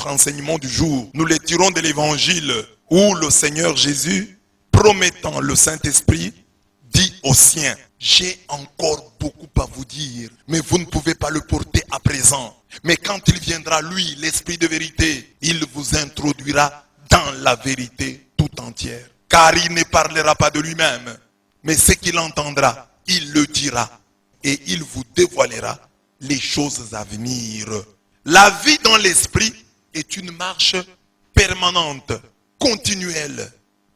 enseignement du jour, nous les tirons de l'évangile où le Seigneur Jésus, promettant le Saint-Esprit, dit aux siens, j'ai encore beaucoup à vous dire, mais vous ne pouvez pas le porter à présent. Mais quand il viendra, lui, l'Esprit de vérité, il vous introduira dans la vérité tout entière. Car il ne parlera pas de lui-même, mais ce qu'il entendra, il le dira. Et il vous dévoilera les choses à venir. La vie dans l'Esprit est une marche permanente, continuelle,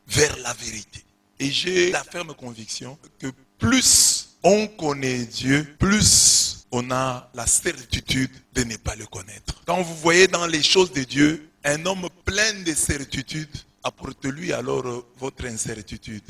vers la vérité. Et j'ai la ferme conviction que plus on connaît Dieu, plus on a la certitude de ne pas le connaître. Quand vous voyez dans les choses de Dieu, un homme plein de certitude, apporte-lui alors votre incertitude.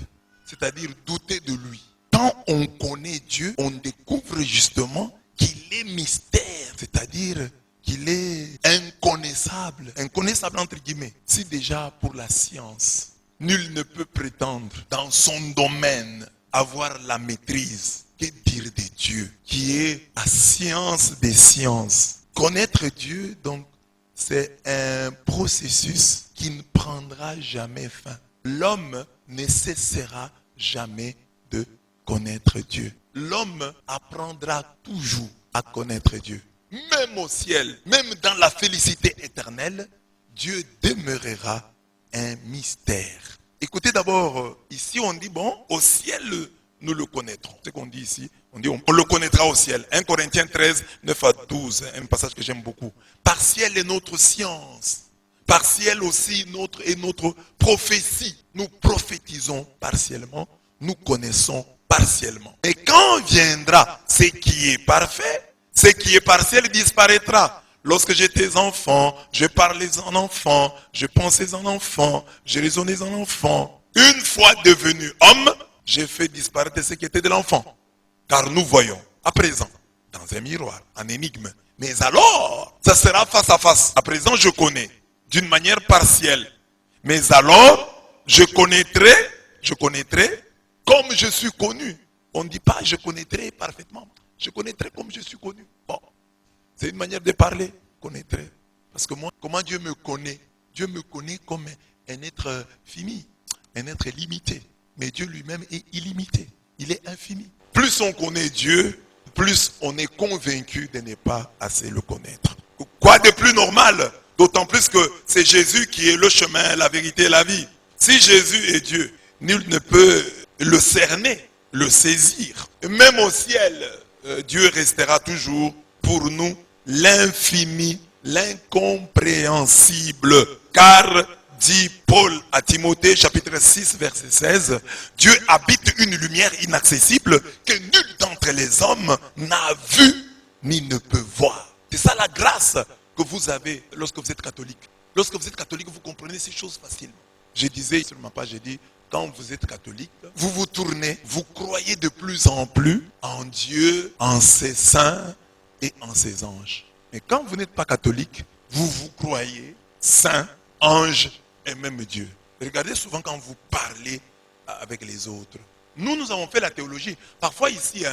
C'est-à-dire douter de lui. Quand on connaît Dieu, on découvre justement qu'il est mystère. C'est-à-dire qu'il est inconnaissable. Inconnaissable entre guillemets. Si déjà pour la science, nul ne peut prétendre dans son domaine avoir la maîtrise. Que dire de Dieu qui est la science des sciences? Connaître Dieu, donc, c'est un processus qui ne prendra jamais fin. L'homme ne cessera jamais de connaître Dieu. L'homme apprendra toujours à connaître Dieu. Même au ciel, même dans la félicité éternelle, Dieu demeurera un mystère. Écoutez d'abord, ici on dit, bon, au ciel, nous le connaîtrons. C'est ce qu'on dit ici. On dit, on le connaîtra au ciel. 1 Corinthiens 13, 9 à 12, un passage que j'aime beaucoup. Partielle est notre science. Partielle aussi notre prophétie. Nous prophétisons partiellement. Nous connaissons partiellement. Et quand viendra ce qui est parfait, ce qui est partiel disparaîtra. Lorsque j'étais enfant, je parlais en enfant, je pensais en enfant, je raisonnais en enfant. Une fois devenu homme, j'ai fait disparaître ce qui était de l'enfant. Car nous voyons, à présent, dans un miroir, en énigme. Mais alors, ça sera face à face. À présent, je connais, d'une manière partielle. Mais alors, je connaîtrai comme je suis connu. On ne dit pas je connaîtrai parfaitement. Je connaîtrai comme je suis connu. Bon, c'est une manière de parler, connaîtrai. Parce que moi, comment Dieu me connaît? Dieu me connaît comme un être fini, un être limité. Mais Dieu lui-même est illimité. Il est infini. Plus on connaît Dieu, plus on est convaincu de ne pas assez le connaître. Quoi de plus normal? D'autant plus que c'est Jésus qui est le chemin, la vérité et la vie. Si Jésus est Dieu, nul ne peut le cerner, le saisir. Même au ciel, Dieu restera toujours pour nous l'infini, l'incompréhensible. Car, dit Paul à Timothée, chapitre 6, verset 16, Dieu habite une lumière inaccessible que nul d'entre les hommes n'a vu ni ne peut voir. C'est ça la grâce que vous avez lorsque vous êtes catholique. Lorsque vous êtes catholique, vous comprenez ces choses facilement. Je disais sur ma page, j'ai dit, quand vous êtes catholique, vous vous tournez, vous croyez de plus en plus en Dieu, en ses saints et en ses anges. Mais quand vous n'êtes pas catholique, vous vous croyez saint, ange et même Dieu. Regardez souvent quand vous parlez avec les autres. Nous avons fait la théologie. Parfois ici,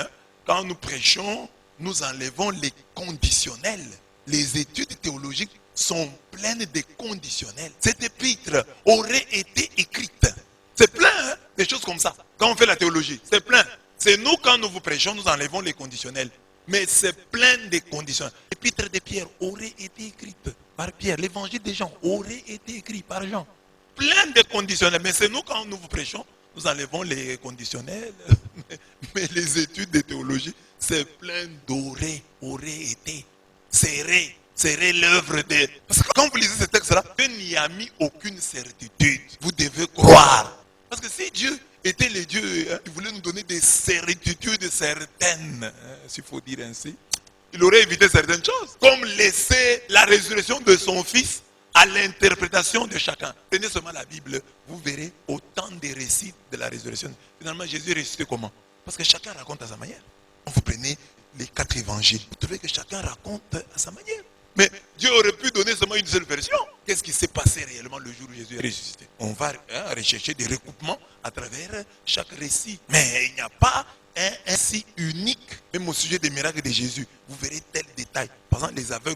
quand nous prêchons, nous enlevons les conditionnels. Les études théologiques sont pleines de conditionnels. Cette épître aurait été écrite. C'est plein, des choses comme ça. Quand on fait la théologie, c'est plein. C'est nous, quand nous vous prêchons, nous enlevons les conditionnels. Mais c'est plein de conditionnels. L'épître de Pierre aurait été écrite par Pierre. L'évangile des Jean aurait été écrit par Jean. Plein de conditionnels. Mais c'est nous, quand nous vous prêchons, nous enlevons les conditionnels. Mais les études de théologie, c'est plein d'aurait été, serait l'œuvre de... Parce que quand vous lisez ce texte-là, Dieu n'y a mis aucune certitude. Vous devez croire. Parce que si Dieu était le Dieu, il voulait nous donner des certitudes certaines, s'il faut dire ainsi, il aurait évité certaines choses. Comme laisser la résurrection de son fils à l'interprétation de chacun. Tenez seulement la Bible, vous verrez autant de récits de la résurrection. Finalement, Jésus est ressuscité comment? Parce que chacun raconte à sa manière. Quand vous prenez les 4 évangiles, vous trouvez que chacun raconte à sa manière. Mais Dieu aurait pu donner seulement une seule version. Qu'est-ce qui s'est passé réellement le jour où Jésus est ressuscité? On va rechercher des recoupements à travers chaque récit. Mais il n'y a pas un récit unique. Même au sujet des miracles de Jésus, vous verrez tel détail. Par exemple,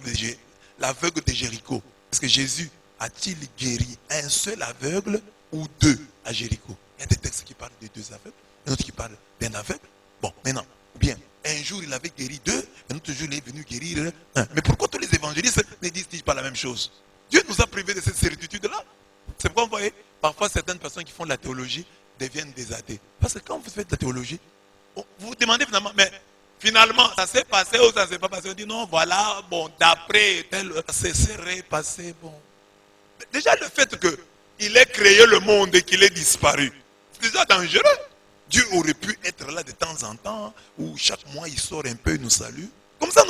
l'aveugle de Jéricho. Est-ce que Jésus a-t-il guéri un seul aveugle ou deux à Jéricho? Il y a des textes qui parlent de deux aveugles, un autre qui parle d'un aveugle. Bon, maintenant, bien, un jour il avait guéri deux, un autre jour il est venu guérir un. Mais pourquoi tous les évangélistes ne disent-ils pas la même chose? Dieu nous a privés de cette certitude-là. C'est pourquoi vous voyez, parfois certaines personnes qui font de la théologie deviennent des athées. Parce que quand vous faites de la théologie, vous vous demandez finalement, mais finalement, ça s'est passé ou ça ne s'est pas passé? On dit non, voilà, bon, d'après tel, ça serait passé, bon. Déjà le fait qu'il ait créé le monde et qu'il ait disparu, c'est déjà dangereux. Dieu aurait pu être là de temps en temps, où chaque mois il sort un peu, il nous salue. Comme ça,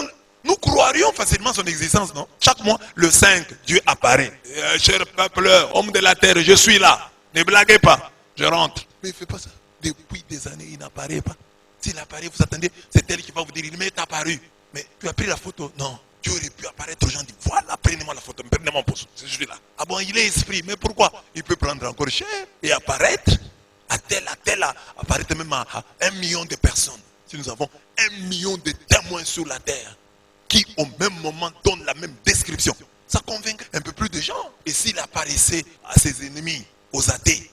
nous croirions facilement son existence, non? Chaque mois, le 5, Dieu apparaît. Cher peuple, homme de la terre, je suis là. Ne blaguez pas, je rentre. Mais il ne fait pas ça. Depuis des années, il n'apparaît pas. S'il apparaît, vous attendez, c'est elle qui va vous dire, il m'est apparu. Mais tu as pris la photo? Non. Dieu aurait pu apparaître aux gens, dit, voilà, prenez-moi la photo, prenez-moi mon poste, je suis là. Ah bon, il est esprit, mais pourquoi? Il peut prendre encore cher et apparaître à tel, apparaître même à 1 million de personnes. Si nous avons 1 million de témoins sur la terre, qui au même moment donnent la même description, ça convainc un peu plus de gens. Et s'il apparaissait à ses ennemis, aux athées,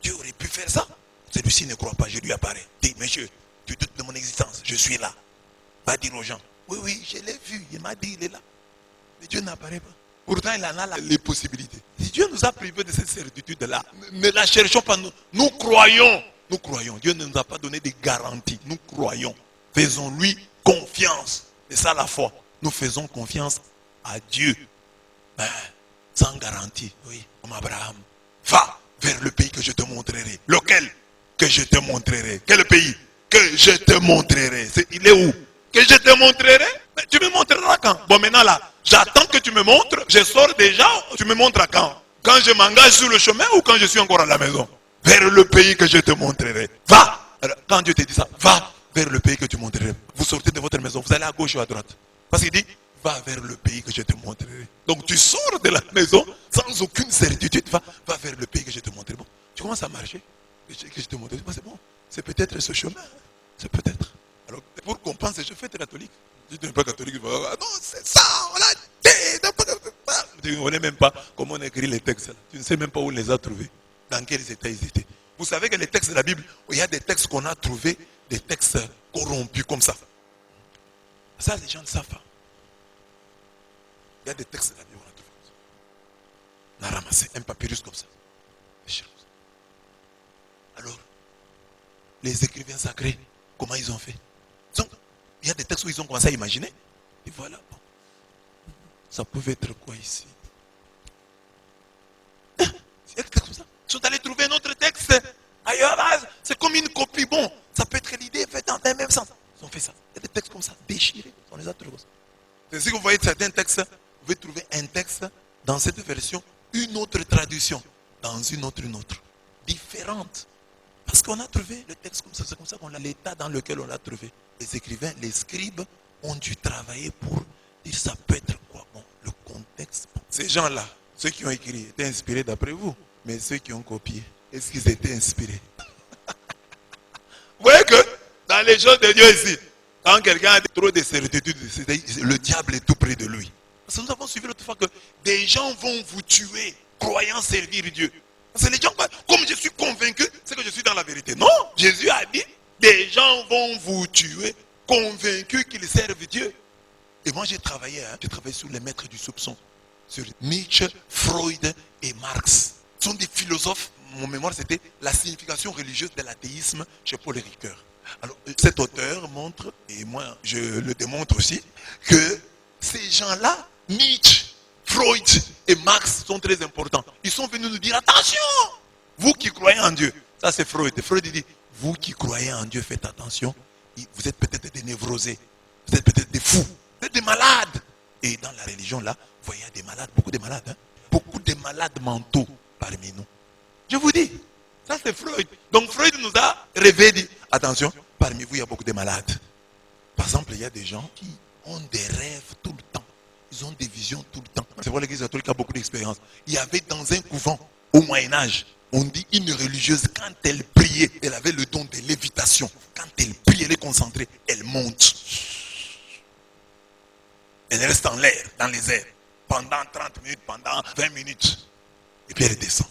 Dieu aurait pu faire ça. Celui-ci ne croit pas, je lui apparais. Dis, monsieur, tu doutes de mon existence, je suis là. Va dire aux gens, oui, je l'ai vu, il m'a dit, il est là. Mais Dieu n'apparaît pas. Pourtant, il en a les possibilités. Si Dieu nous a privés de cette certitude-là, ne la cherchons pas, nous croyons. Nous croyons. Dieu ne nous a pas donné des garanties. Nous croyons. Faisons-lui confiance. C'est ça la foi. Nous faisons confiance à Dieu. Ben, sans garantie. Oui, comme Abraham. Va vers le pays que je te montrerai. Lequel? Que je te montrerai. Quel pays? Que je te montrerai. Il est où? Que je te montrerai? Mais tu me montreras quand? Bon, maintenant là, j'attends que tu me montres. Je sors déjà. Tu me montres à quand? Quand je m'engage sur le chemin ou quand je suis encore à la maison? Vers le pays que je te montrerai. Va! Alors, quand Dieu te dit ça, va vers le pays que tu montrerai. Vous sortez de votre maison, vous allez à gauche ou à droite. Parce qu'il dit, va vers le pays que je te montrerai. Donc tu sors de la maison sans aucune certitude. Va vers le pays que je te montrerai. Bon, tu commences à marcher. Que je te montrerai. C'est bon. C'est peut-être ce chemin. C'est peut-être. Alors, pour qu'on pense, je fais catholique. Si tu n'es pas catholique, tu vas dire, ah non, c'est ça, on l'a dit. Tu ne connais même pas comment on écrit les textes. Là. Tu ne sais même pas où on les a trouvés. Dans quels états ils étaient. Vous savez que les textes de la Bible, il y a des textes qu'on a trouvés, des textes corrompus comme ça. Ça, les gens ne savent pas. Il y a des textes de la Bible qu'on a trouvés comme ça. On a ramassé un papyrus comme ça. Alors, les écrivains sacrés, comment ils ont fait? Donc, il y a des textes où ils ont commencé à imaginer. Et voilà, bon. Ça pouvait être quoi ici? Il y a des textes comme ça. Ils sont allés trouver un autre texte ailleurs. C'est comme une copie. Bon, ça peut être l'idée faite dans le même sens. Ils ont fait ça. Il y a des textes comme ça, déchirés. On les a trouvés. C'est si vous voyez certains textes, vous pouvez trouver un texte dans cette version, une autre traduction, dans une autre, différente. Parce qu'on a trouvé le texte comme ça. C'est comme ça qu'on a l'état dans lequel on l'a trouvé. Les écrivains, les scribes ont dû travailler pour dire ça peut être quoi. Bon, le contexte. Bon. Ces gens-là, ceux qui ont écrit, étaient inspirés d'après vous. Mais ceux qui ont copié, est-ce qu'ils étaient inspirés? Vous voyez que dans les choses de Dieu ici, quand quelqu'un a trop de certitude, le diable est tout près de lui. Parce que nous avons suivi l'autre fois que des gens vont vous tuer, croyant servir Dieu. Parce que les gens, comme je suis convaincu, c'est que je suis dans la vérité. Non, Jésus a dit, des gens vont vous tuer, convaincus qu'ils servent Dieu. Et moi j'ai travaillé sur les maîtres du soupçon, sur Nietzsche, Freud et Marx. Ce sont des philosophes, mon mémoire c'était la signification religieuse de l'athéisme chez Paul Ricoeur. Alors cet auteur montre, et moi je le démontre aussi, que ces gens-là, Nietzsche, Freud et Marx sont très importants. Ils sont venus nous dire, attention, vous qui croyez en Dieu, ça c'est Freud. Freud dit, vous qui croyez en Dieu, faites attention, vous êtes peut-être des névrosés, vous êtes peut-être des fous, vous êtes des malades. Et dans la religion là, vous voyez, il y a des malades, beaucoup de malades, beaucoup de malades mentaux parmi nous. Je vous dis, ça c'est Freud. Donc Freud nous a révélé, dit, attention, parmi vous il y a beaucoup de malades. Par exemple, il y a des gens qui ont des rêves tout le temps. Ils ont des visions tout le temps. C'est vrai, l'église catholique a beaucoup d'expérience. Il y avait dans un couvent, au Moyen-Âge, on dit une religieuse, quand elle priait, elle avait le don de lévitation. Quand elle prie, elle est concentrée, elle monte. Elle reste en l'air, dans les airs. pendant 30 minutes, pendant 20 minutes. Et puis elle descend.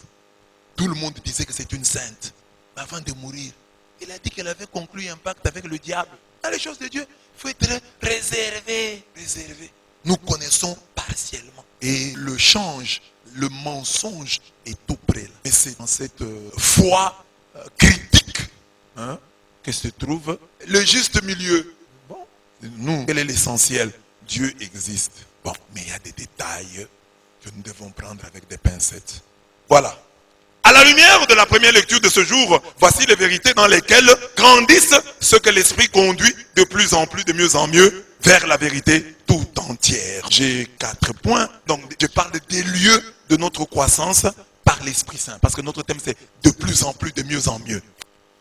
Tout le monde disait que c'est une sainte. Mais avant de mourir, il a dit qu'elle avait conclu un pacte avec le diable. Dans les choses de Dieu, il faut être réservé. Réservé. Nous connaissons partiellement. Et le change, le mensonge est tout près. Et c'est dans cette foi critique que se trouve le juste milieu. Bon, nous, quel est l'essentiel? Dieu existe. Bon, mais il y a des détails que nous devons prendre avec des pincettes. Voilà. À la lumière de la première lecture de ce jour, voici les vérités dans lesquelles grandissent ce que l'Esprit conduit de plus en plus, de mieux en mieux, vers la vérité tout entière. J'ai 4 points. Donc, je parle des lieux de notre croissance par l'Esprit Saint. Parce que notre thème, c'est de plus en plus, de mieux en mieux.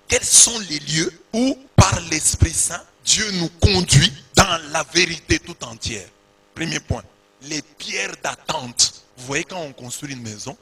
Quels sont les lieux où, par l'Esprit Saint, Dieu nous conduit dans la vérité tout entière? Premier point, les pierres d'attente. Vous voyez, quand on construit une maison,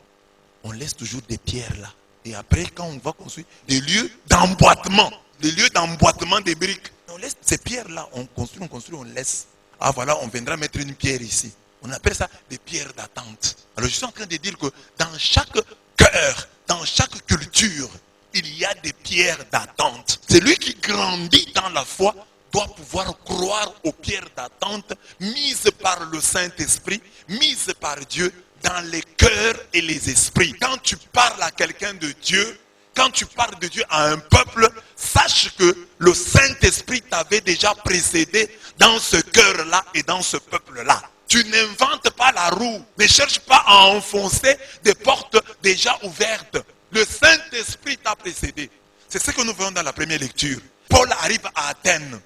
on laisse toujours des pierres là. Et après, quand on va construire des lieux d'emboîtement, des briques, on laisse ces pierres là, on construit, on laisse. Ah voilà, on viendra mettre une pierre ici. On appelle ça des pierres d'attente. Alors je suis en train de dire que dans chaque cœur, dans chaque culture, il y a des pierres d'attente. Celui qui grandit dans la foi doit pouvoir croire aux pierres d'attente mises par le Saint-Esprit, mises par Dieu dans les cœurs et les esprits. Quand tu parles à quelqu'un de Dieu, quand tu parles de Dieu à un peuple, sache que le Saint-Esprit t'avait déjà précédé dans ce cœur-là et dans ce peuple-là. Tu n'inventes pas la roue. Ne cherche pas à enfoncer des portes déjà ouvertes. Le Saint-Esprit t'a précédé. C'est ce que nous voyons dans la première lecture. Paul arrive à Athènes.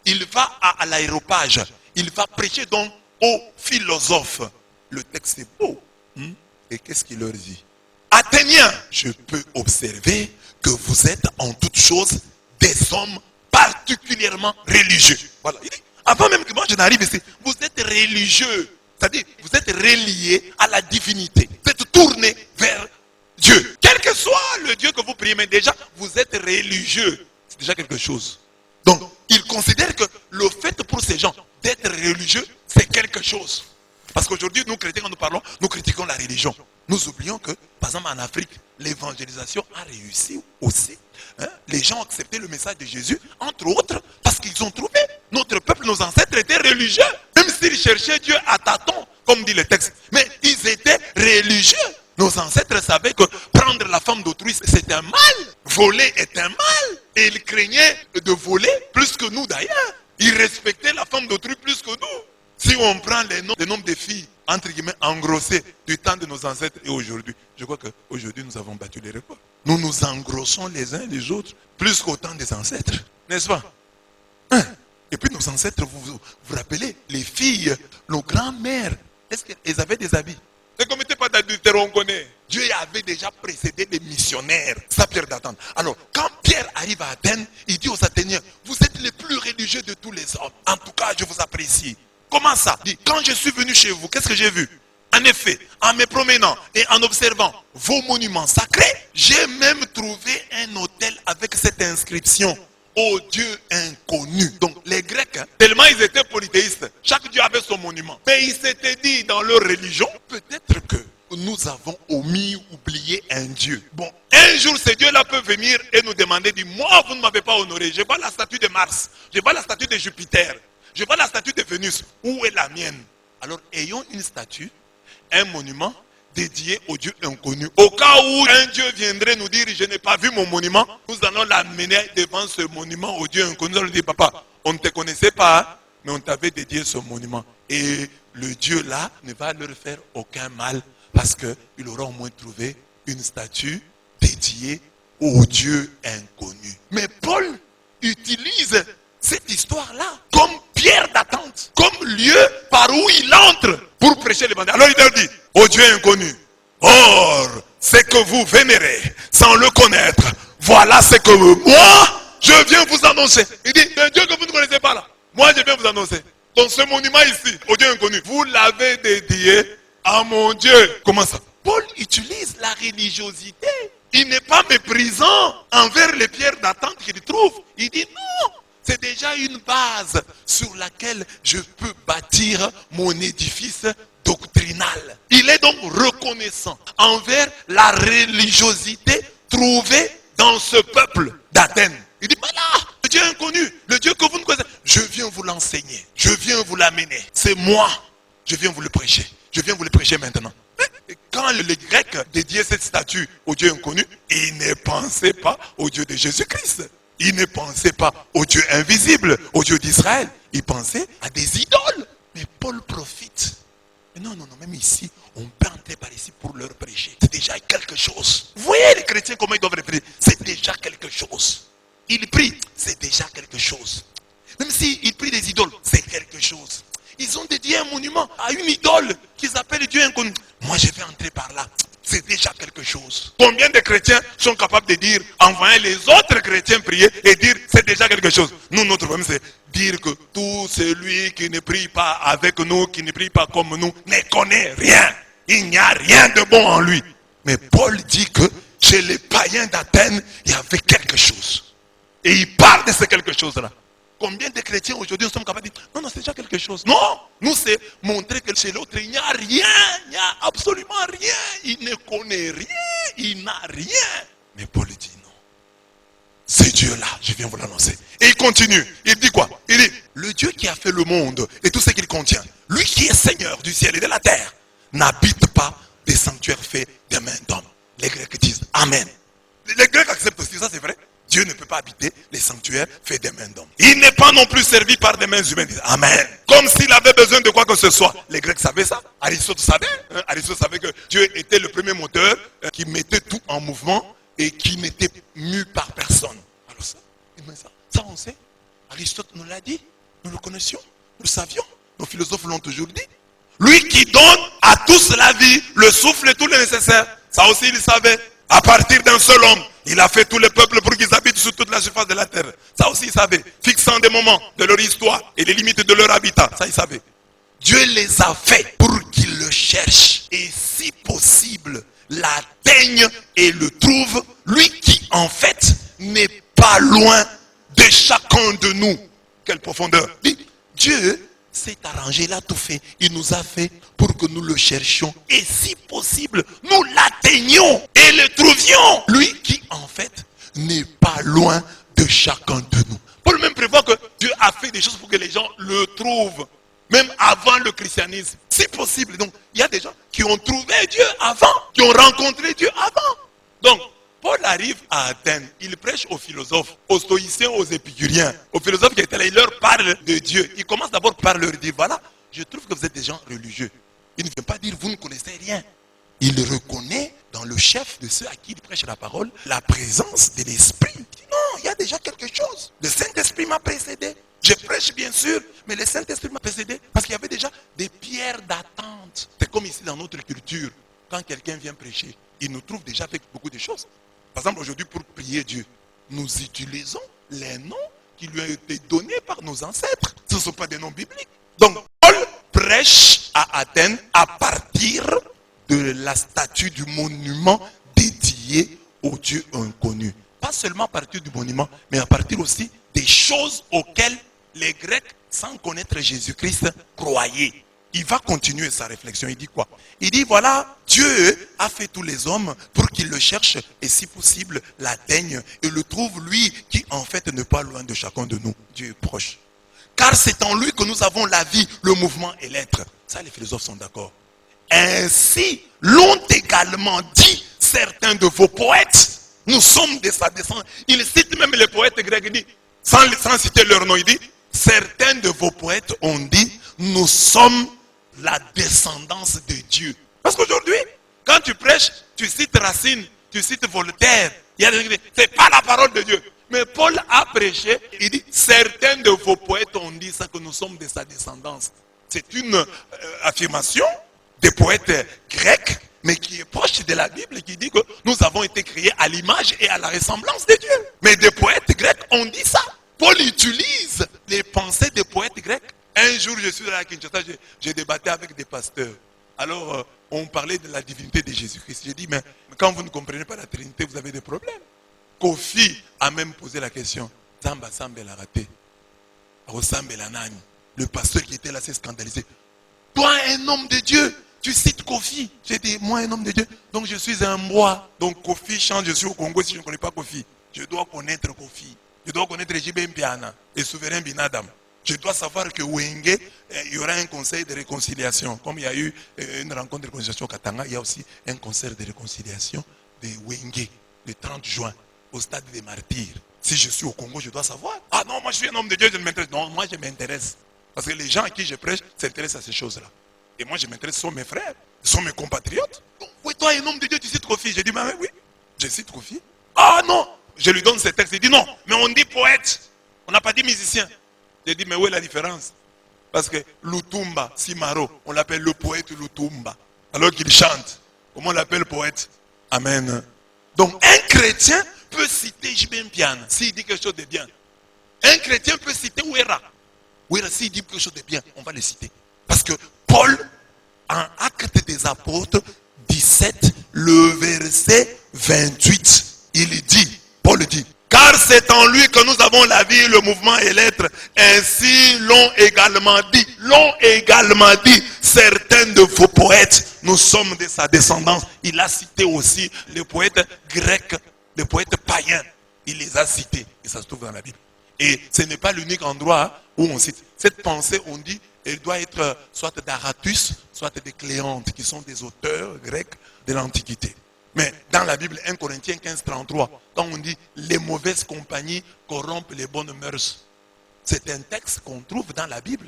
Il va à l'aéropage. Il va prêcher donc aux philosophes. Le texte est beau. Et qu'est-ce qu'il leur dit? Athéniens, je peux observer que vous êtes en toutes choses des hommes particulièrement religieux. Voilà. Il dit, avant même que moi je n'arrive ici, vous êtes religieux. C'est-à-dire, vous êtes reliés à la divinité. Vous êtes tournés vers Dieu. Quel que soit le Dieu que vous priez, mais déjà, vous êtes religieux. C'est déjà quelque chose. Donc, il considère que le fait pour ces gens d'être religieux, c'est quelque chose. Parce qu'aujourd'hui, nous chrétiens, quand nous parlons, nous critiquons la religion. Nous oublions que, par exemple, en Afrique, l'évangélisation a réussi aussi. Les gens ont accepté le message de Jésus, entre autres, parce qu'ils ont trouvé. Notre peuple, nos ancêtres étaient religieux. Même s'ils cherchaient Dieu à tâtons, comme dit le texte. Mais ils étaient religieux. Nos ancêtres savaient que prendre la femme d'autrui, c'est un mal. Voler est un mal. Et ils craignaient de voler plus que nous d'ailleurs. Ils respectaient la femme d'autrui plus que nous. Si on prend les nombres de filles, entre guillemets, engrossées du temps de nos ancêtres et aujourd'hui, je crois qu'aujourd'hui nous avons battu les records. Nous nous engrossons les uns les autres plus qu'au temps des ancêtres, n'est-ce pas? Et puis nos ancêtres, vous vous rappelez, les filles, nos grands-mères, est-ce qu'elles avaient des habits? Ne commettez pas d'adultère, on connaît. Dieu avait déjà précédé des missionnaires. Ça, Pierre d'attente. Alors, quand Pierre arrive à Athènes, il dit aux Athéniens, vous êtes les plus religieux de tous les hommes. En tout cas, je vous apprécie. Comment ça? Il dit, quand je suis venu chez vous, qu'est-ce que j'ai vu? En effet, en me promenant et en observant vos monuments sacrés, j'ai même trouvé un autel avec cette inscription. Ô Dieu inconnu. Donc les Grecs, tellement ils étaient polythéistes, chaque Dieu avait son monument. Mais ils s'étaient dit dans leur religion, peut-être que nous avons oublié un Dieu. Bon, un jour ce Dieu-là peut venir et nous demander, dit, moi vous ne m'avez pas honoré, je vois la statue de Mars, je vois la statue de Jupiter, je vois la statue de Vénus, où est la mienne? Alors ayons une statue, un monument dédié au Dieu inconnu. Au cas où un Dieu viendrait nous dire, je n'ai pas vu mon monument, nous allons l'amener devant ce monument au Dieu inconnu. Nous allons dire, papa, on ne te connaissait pas, mais on t'avait dédié ce monument. Et le Dieu là ne va leur faire aucun mal, parce qu'il aura au moins trouvé une statue dédiée au Dieu inconnu. Mais Paul utilise cette histoire-là comme pierre d'attente, comme lieu par où il entre pour prêcher l'évangile. Alors il leur dit, ô Dieu inconnu, or, ce que vous vénérez sans le connaître, voilà ce que moi, je viens vous annoncer. Il dit, un Dieu que vous ne connaissez pas là, moi je viens vous annoncer. Donc ce monument ici, au Dieu inconnu, vous l'avez dédié à mon Dieu. Comment ça? Paul utilise la religiosité. Il n'est pas méprisant envers les pierres d'attente qu'il trouve. Il dit non. C'est déjà une base sur laquelle je peux bâtir mon édifice doctrinal. doctrinal. Il est donc reconnaissant envers la religiosité trouvée dans ce peuple d'Athènes. Il dit, voilà, le Dieu inconnu, le Dieu que vous ne connaissez pas. Je viens vous l'enseigner, je viens vous l'amener. C'est moi, je viens vous le prêcher. Je viens vous le prêcher maintenant. Quand les Grecs dédiaient cette statue au Dieu inconnu, ils ne pensaient pas au Dieu de Jésus-Christ. Ils ne pensaient pas au Dieu invisible, au Dieu d'Israël. Ils pensaient à des idoles. Mais Paul profite. Non, même ici, on peut entrer par ici pour leur prêcher. C'est déjà quelque chose. Vous voyez les chrétiens comment ils doivent réfléchir. C'est déjà quelque chose. Ils prient, c'est déjà quelque chose. Même s'ils prient des idoles, c'est quelque chose. Ils ont dédié un monument à une idole qu'ils appellent Dieu inconnu. Moi, je vais entrer par là. C'est déjà quelque chose. Combien de chrétiens sont capables de dire, en voyant les autres chrétiens prier et dire, c'est déjà quelque chose. Nous, notre problème, c'est dire que tout celui qui ne prie pas avec nous, qui ne prie pas comme nous, ne connaît rien. Il n'y a rien de bon en lui. Mais Paul dit que chez les païens d'Athènes, il y avait quelque chose. Et il parle de ce quelque chose-là. Combien de chrétiens aujourd'hui nous sommes capables de dire, non, c'est déjà quelque chose. Non, nous c'est montrer que chez l'autre, il n'y a rien, il n'y a absolument rien. Il ne connaît rien, il n'a rien. Mais Paul dit non. C'est Dieu-là, je viens vous l'annoncer. Et il continue, il dit quoi? Il dit, le Dieu qui a fait le monde et tout ce qu'il contient, lui qui est Seigneur du ciel et de la terre, n'habite pas des sanctuaires faits des mains d'hommes. Les Grecs disent Amen. Les Grecs acceptent aussi, ça c'est vrai. Dieu ne peut pas habiter les sanctuaires faits des mains d'hommes. Il n'est pas non plus servi par des mains humaines. Amen. Comme s'il avait besoin de quoi que ce soit. Les Grecs savaient ça. Aristote savait. Aristote savait que Dieu était le premier moteur qui mettait tout en mouvement et qui n'était mu par personne. Alors ça on sait. Aristote nous l'a dit. Nous le connaissions. Nous le savions. Nos philosophes l'ont toujours dit. Lui qui donne à tous la vie, le souffle et tout le nécessaire. Ça aussi il savait. À partir d'un seul homme, il a fait tous les peuples pour qu'ils habitent sur toute la surface de la terre. Ça aussi, il savait. Fixant des moments de leur histoire et les limites de leur habitat. Ça, il savait. Dieu les a fait pour qu'ils le cherchent. Et si possible, l'atteignent et le trouvent. Lui qui, en fait, n'est pas loin de chacun de nous. Quelle profondeur. Dieu s'est arrangé, il a tout fait. Il nous a fait pour que nous le cherchions. Et si possible, nous l'atteignions et le trouvions. Lui qui, en fait, n'est pas loin de chacun de nous. Paul même prévoit que Dieu a fait des choses pour que les gens le trouvent. Même avant le christianisme. Si possible. Donc, il y a des gens qui ont trouvé Dieu avant. Qui ont rencontré Dieu avant. Donc, Paul arrive à Athènes, il prêche aux philosophes, aux stoïciens, aux épicuriens, aux philosophes qui étaient là, il leur parle de Dieu. Il commence d'abord par leur dire, voilà, je trouve que vous êtes des gens religieux. Il ne vient pas dire, vous ne connaissez rien. Il reconnaît dans le chef de ceux à qui il prêche la parole, la présence de l'Esprit. Il dit, non, il y a déjà quelque chose. Le Saint-Esprit m'a précédé. Je prêche bien sûr, mais le Saint-Esprit m'a précédé parce qu'il y avait déjà des pierres d'attente. C'est comme ici dans notre culture, quand quelqu'un vient prêcher, il nous trouve déjà avec beaucoup de choses. Par exemple, aujourd'hui, pour prier Dieu, nous utilisons les noms qui lui ont été donnés par nos ancêtres. Ce ne sont pas des noms bibliques. Donc, Paul prêche à Athènes à partir de la statue du monument dédié au Dieu inconnu. Pas seulement à partir du monument, mais à partir aussi des choses auxquelles les Grecs, sans connaître Jésus-Christ, croyaient. Il va continuer sa réflexion. Il dit quoi? Il dit, voilà, Dieu a fait tous les hommes pour qu'ils le cherchent et si possible l'atteignent et le trouvent lui qui en fait n'est pas loin de chacun de nous. Dieu est proche. Car c'est en lui que nous avons la vie, le mouvement et l'être. Ça, les philosophes sont d'accord. Ainsi l'ont également dit certains de vos poètes. Nous sommes de sa descendance. Il cite même les poètes grecs. Il dit, sans citer leur nom, il dit, certains de vos poètes ont dit, nous sommes la descendance de Dieu. Parce qu'aujourd'hui, quand tu prêches, tu cites Racine, tu cites Voltaire. Il y a des gens qui disent, c'est pas la parole de Dieu. Mais Paul a prêché, il dit, certains de vos poètes ont dit ça, que nous sommes de sa descendance. C'est une affirmation des poètes grecs, mais qui est proche de la Bible, qui dit que nous avons été créés à l'image et à la ressemblance de Dieu. Mais des poètes grecs ont dit ça. Paul utilise les pensées des poètes grecs. Un jour, je suis à Kinshasa, j'ai débatté avec des pasteurs. Alors, on parlait de la divinité de Jésus-Christ. J'ai dit, mais quand vous ne comprenez pas la Trinité, vous avez des problèmes. Kofi a même posé la question. Zamba Sambe l'a raté. Le pasteur qui était là s'est scandalisé. Toi, un homme de Dieu, tu cites Kofi. J'ai dit, moi un homme de Dieu, donc je suis un bois. Donc Kofi chante, je suis au Congo si je ne connais pas Kofi. Je dois connaître Kofi. Je dois connaître J.B. Mpiana et Souverain Binadam. Je dois savoir que Wenge, il y aura un conseil de réconciliation. Comme il y a eu une rencontre de réconciliation au Katanga, il y a aussi un concert de réconciliation de Wenge, le 30 juin, au stade des martyrs. Si je suis au Congo, je dois savoir. Ah non, moi je suis un homme de Dieu, je ne m'intéresse. Non, moi je m'intéresse. Parce que les gens à qui je prêche s'intéressent à ces choses-là. Et moi je m'intéresse, ce sont mes frères, ce sont mes compatriotes. Donc, oui, toi, un homme de Dieu, tu cites Kofi. J'ai dit, mais oui, je cite Kofi. Ah non, je lui donne ces textes. Il dit non, mais on dit poète. On n'a pas dit musicien. J'ai dit, mais où est la différence? Parce que Lutumba, Simaro, on l'appelle le poète Lutumba. Alors qu'il chante. Comment on l'appelle poète? Amen. Donc un chrétien peut citer J.B. Mpiana s'il dit quelque chose de bien. Un chrétien peut citer Ouera. Ouera, s'il dit quelque chose de bien, on va le citer. Parce que Paul, en Actes des Apôtres 17, le verset 28, il dit, Paul dit, car c'est en lui que nous avons la vie, le mouvement et l'être. Ainsi l'ont également dit certains de vos poètes. Nous sommes de sa descendance. Il a cité aussi les poètes grecs, les poètes païens. Il les a cités. Et ça se trouve dans la Bible. Et ce n'est pas l'unique endroit où on cite. Cette pensée, on dit, elle doit être soit d'Aratus, soit de Cléante, qui sont des auteurs grecs de l'Antiquité. Mais dans la Bible, 1 Corinthiens 15, 33, quand on dit « les mauvaises compagnies corrompent les bonnes mœurs », c'est un texte qu'on trouve dans la Bible.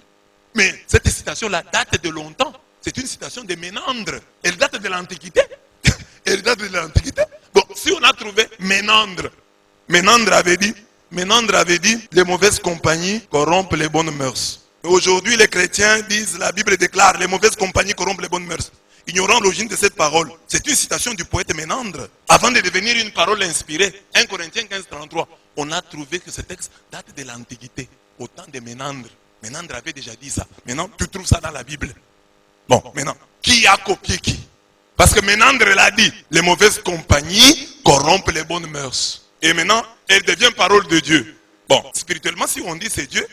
Mais cette citation-là date de longtemps. C'est une citation de Ménandre. Elle date de l'Antiquité. Elle date de l'Antiquité. Bon, si on a trouvé Ménandre, Ménandre avait dit, les mauvaises compagnies corrompent les bonnes mœurs. Aujourd'hui, les chrétiens disent, la Bible déclare, les mauvaises compagnies corrompent les bonnes mœurs. Ignorant l'origine de cette parole, c'est une citation du poète Ménandre. Avant de devenir une parole inspirée, 1 Corinthiens 15, 33, on a trouvé que ce texte date de l'Antiquité, au temps de Ménandre. Ménandre avait déjà dit ça. Maintenant, tu trouves ça dans la Bible. Bon, maintenant, qui a copié qui? Parce que Ménandre l'a dit, les mauvaises compagnies corrompent les bonnes mœurs. Et maintenant, elle devient parole de Dieu. Bon, spirituellement, si on dit c'est Dieu,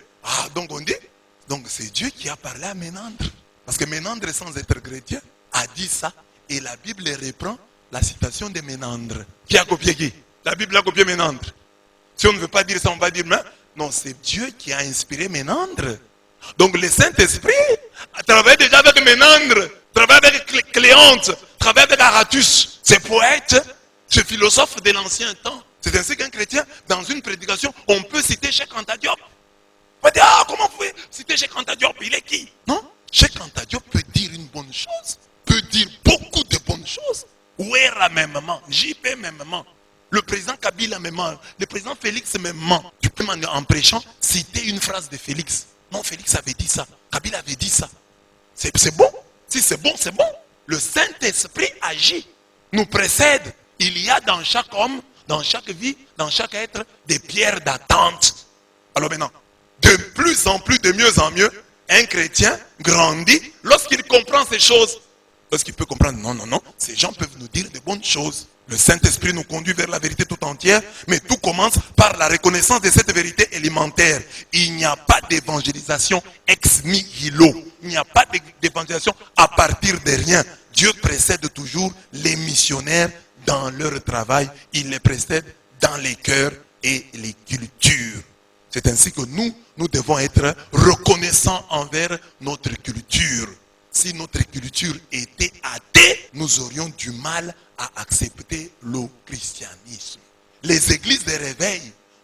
donc on dit, donc c'est Dieu qui a parlé à Ménandre. Parce que Ménandre, sans être chrétien, a dit ça. Et la Bible reprend la citation de Ménandre. Qui a copié qui? La Bible a copié Ménandre. Si on ne veut pas dire ça, on va dire, non, c'est Dieu qui a inspiré Ménandre. Donc le Saint-Esprit travaille déjà avec Ménandre, travaille avec Cléante, travaille avec Aratus, ces poètes, ces philosophes de l'ancien temps. C'est ainsi qu'un chrétien, dans une prédication, on peut citer Cheikh Anta Diop. On va dire, comment vous pouvez citer Cheikh Anta Diop? Il est qui? Non, Cheikh Anta Diop peut dire une bonne chose, peut dire beaucoup de bonnes choses. Ouera mêmement, JP mêmement, le président Kabila mêmement, le président Félix mêmement. Tu peux en prêchant citer une phrase de Félix. Non, Félix avait dit ça, Kabila avait dit ça. C'est bon. Si c'est bon, c'est bon. Le Saint-Esprit agit, nous précède. Il y a dans chaque homme, dans chaque vie, dans chaque être, des pierres d'attente. Alors maintenant, de plus en plus, de mieux en mieux, un chrétien grandit lorsqu'il comprend ces choses. Lorsqu'il peut comprendre, non, ces gens peuvent nous dire de bonnes choses. Le Saint-Esprit nous conduit vers la vérité tout entière, mais tout commence par la reconnaissance de cette vérité élémentaire. Il n'y a pas d'évangélisation ex nihilo. Il n'y a pas d'évangélisation à partir de rien. Dieu précède toujours les missionnaires dans leur travail. Il les précède dans les cœurs et les cultures. C'est ainsi que nous devons être reconnaissants envers notre culture. Si notre culture était athée, nous aurions du mal à accepter le christianisme. Les églises de réveil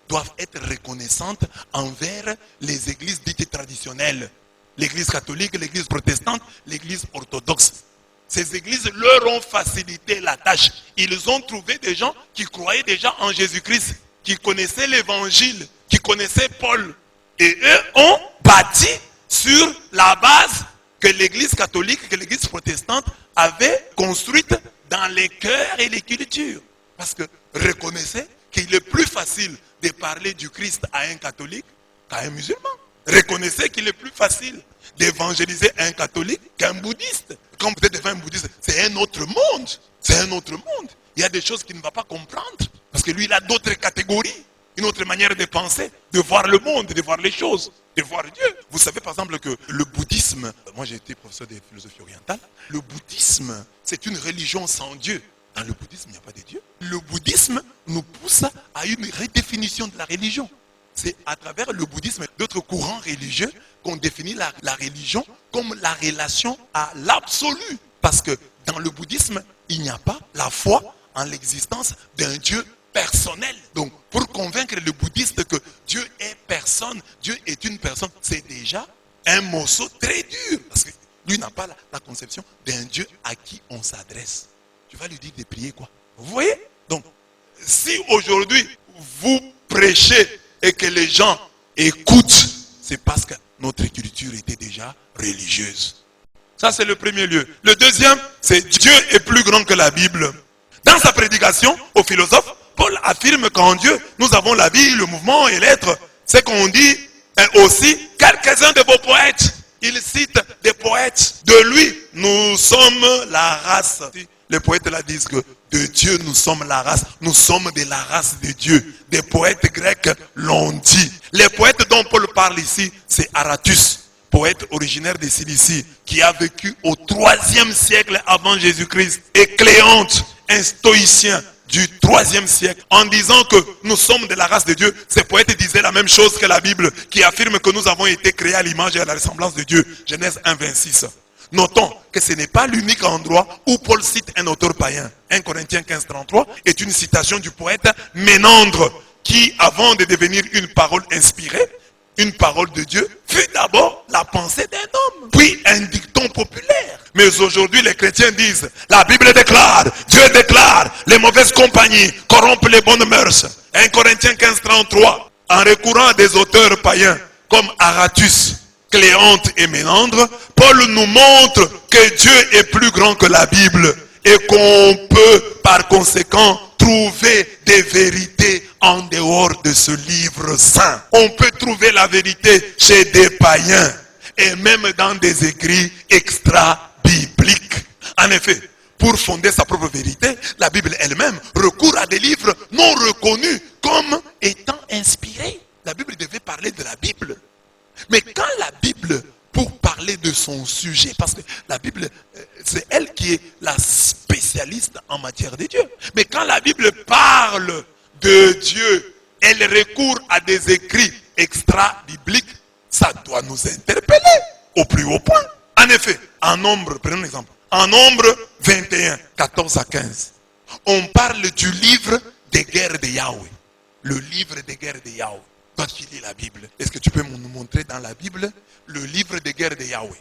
doivent être reconnaissantes envers les églises dites traditionnelles. L'église catholique, l'église protestante, l'église orthodoxe. Ces églises leur ont facilité la tâche. Ils ont trouvé des gens qui croyaient déjà en Jésus-Christ, qui connaissaient l'évangile, qui connaissaient Paul. Et eux ont bâti sur la base que l'église catholique, que l'église protestante avait construite dans les cœurs et les cultures. Parce que reconnaissez qu'il est plus facile de parler du Christ à un catholique qu'à un musulman. Reconnaissez qu'il est plus facile d'évangéliser un catholique qu'un bouddhiste. Quand vous êtes devant un bouddhiste, c'est un autre monde. C'est un autre monde. Il y a des choses qu'il ne va pas comprendre. Parce que lui, il a d'autres catégories, une autre manière de penser, de voir le monde, de voir les choses. de voir Dieu. Vous savez par exemple que le bouddhisme, moi j'ai été professeur de philosophie orientale, le bouddhisme c'est une religion sans Dieu. Dans le bouddhisme il n'y a pas de Dieu. Le bouddhisme nous pousse à une redéfinition de la religion. C'est à travers le bouddhisme et d'autres courants religieux qu'on définit la religion comme la relation à l'absolu. Parce que dans le bouddhisme, il n'y a pas la foi en l'existence d'un Dieu personnel. Donc, pour convaincre le bouddhiste que Dieu est personne, Dieu est une personne, c'est déjà un morceau très dur. Parce que lui n'a pas la conception d'un Dieu à qui on s'adresse. Tu vas lui dire de prier quoi? Vous voyez? Donc, si aujourd'hui, vous prêchez et que les gens écoutent, c'est parce que notre écriture était déjà religieuse. Ça, c'est le premier lieu. Le deuxième, c'est Dieu est plus grand que la Bible. Dans sa prédication aux philosophes, Paul affirme qu'en Dieu, nous avons la vie, le mouvement et l'être. C'est qu'on dit aussi quelques-uns de vos poètes. Il cite des poètes. De lui, nous sommes la race. Les poètes là disent que de Dieu, nous sommes la race. Nous sommes de la race de Dieu. Des poètes grecs l'ont dit. Les poètes dont Paul parle ici, c'est Aratus, poète originaire de Cilicie, qui a vécu au 3e siècle avant Jésus-Christ. Et Cléante, un stoïcien du 3e siècle, en disant que nous sommes de la race de Dieu. Ces poètes disaient la même chose que la Bible, qui affirme que nous avons été créés à l'image et à la ressemblance de Dieu. Genèse 1, 26. Notons que ce n'est pas l'unique endroit où Paul cite un auteur païen. 1 Corinthiens 15, 33 est une citation du poète Ménandre, qui, avant de devenir une parole inspirée, une parole de Dieu, fut d'abord la pensée d'un homme, puis un dicton populaire. Mais aujourd'hui, les chrétiens disent, la Bible déclare, Dieu déclare, les mauvaises compagnies corrompent les bonnes mœurs. 1 Corinthiens 15, 33, en recourant à des auteurs païens comme Aratus, Cléante et Ménandre, Paul nous montre que Dieu est plus grand que la Bible et qu'on peut par conséquent trouver des vérités en dehors de ce livre saint. On peut trouver la vérité chez des païens et même dans des écrits extra-bibliques. En effet, pour fonder sa propre vérité, la Bible elle-même recourt à des livres non reconnus comme étant inspirés. La Bible devait parler de la Bible. Mais quand la Bible, pour parler de son sujet, parce que la Bible, c'est elle qui est la spécialiste en matière de Dieu. Mais quand la Bible parle de Dieu, elle recourt à des écrits extra-bibliques, ça doit nous interpeller au plus haut point. En effet, en Nombre, prenons un exemple, en Nombre 21, 14 à 15, on parle du livre des guerres de Yahweh. Le livre des guerres de Yahweh. Toi qui lis la Bible, est-ce que tu peux nous montrer dans la Bible le livre des guerres de Yahweh,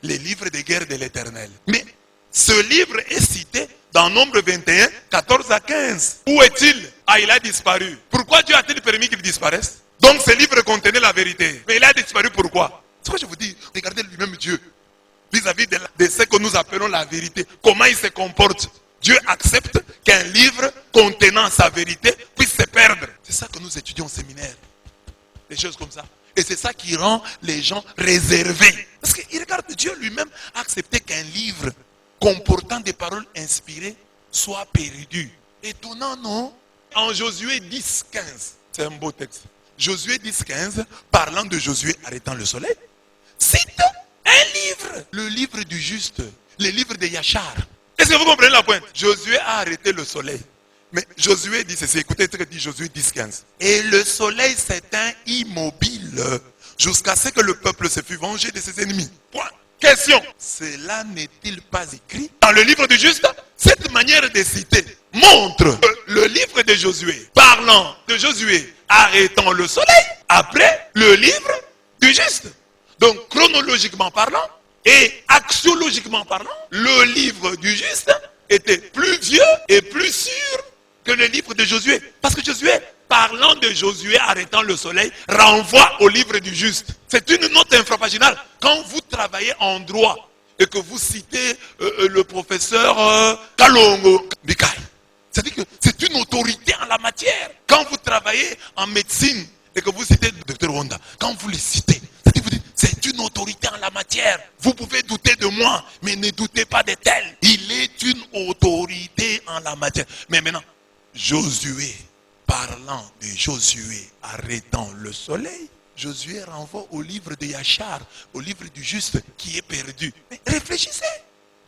les livres des guerres de l'Éternel? Mais ce livre est cité dans Nombre 21, 14 à 15. Où est-il? Ah, il a disparu. Pourquoi Dieu a-t-il permis qu'il disparaisse? Donc ce livre contenait la vérité. Mais il a disparu pourquoi? C'est quoi je vous dis? Regardez lui-même Dieu vis-à-vis de ce que nous appelons la vérité. Comment il se comporte? Dieu accepte qu'un livre contenant sa vérité puisse se perdre. C'est ça que nous étudions au séminaire. Des choses comme ça. Et c'est ça qui rend les gens réservés. Parce qu'il regarde, Dieu lui-même a accepté qu'un livre comportant des paroles inspirées soit perdu. Étonnant, non? En Josué 10, 15, c'est un beau texte. Josué 10, 15, parlant de Josué arrêtant le soleil, cite un livre, le livre du juste, le livre de Yachar. Est-ce que vous comprenez la pointe? Josué a arrêté le soleil. Mais Josué dit ceci, écoutez ce que dit Josué 10, 15. Et le soleil s'éteint immobile jusqu'à ce que le peuple se fût vengé de ses ennemis. Point. Question. Cela n'est-il pas écrit dans le livre du juste? Cette manière de citer montre que le livre de Josué, parlant de Josué arrêtant le soleil, après le livre du juste. Donc chronologiquement parlant et axiologiquement parlant, le livre du juste était plus vieux et plus sûr que le livre de Josué. Parce que Josué, parlant de Josué arrêtant le soleil, renvoie au livre du juste. C'est une note infrapaginale. Quand vous travaillez en droit et que vous citez le professeur Kalongo Bikai, c'est-à-dire que c'est une autorité en la matière. Quand vous travaillez en médecine et que vous citez le docteur Honda, quand vous le citez, c'est-à-dire que vous dites, c'est une autorité en la matière. Vous pouvez douter de moi, mais ne doutez pas de tel. Il est une autorité en la matière. Mais maintenant, Josué, parlant de Josué arrêtant le soleil, Josué renvoie au livre de Yachar, au livre du juste qui est perdu. Mais réfléchissez,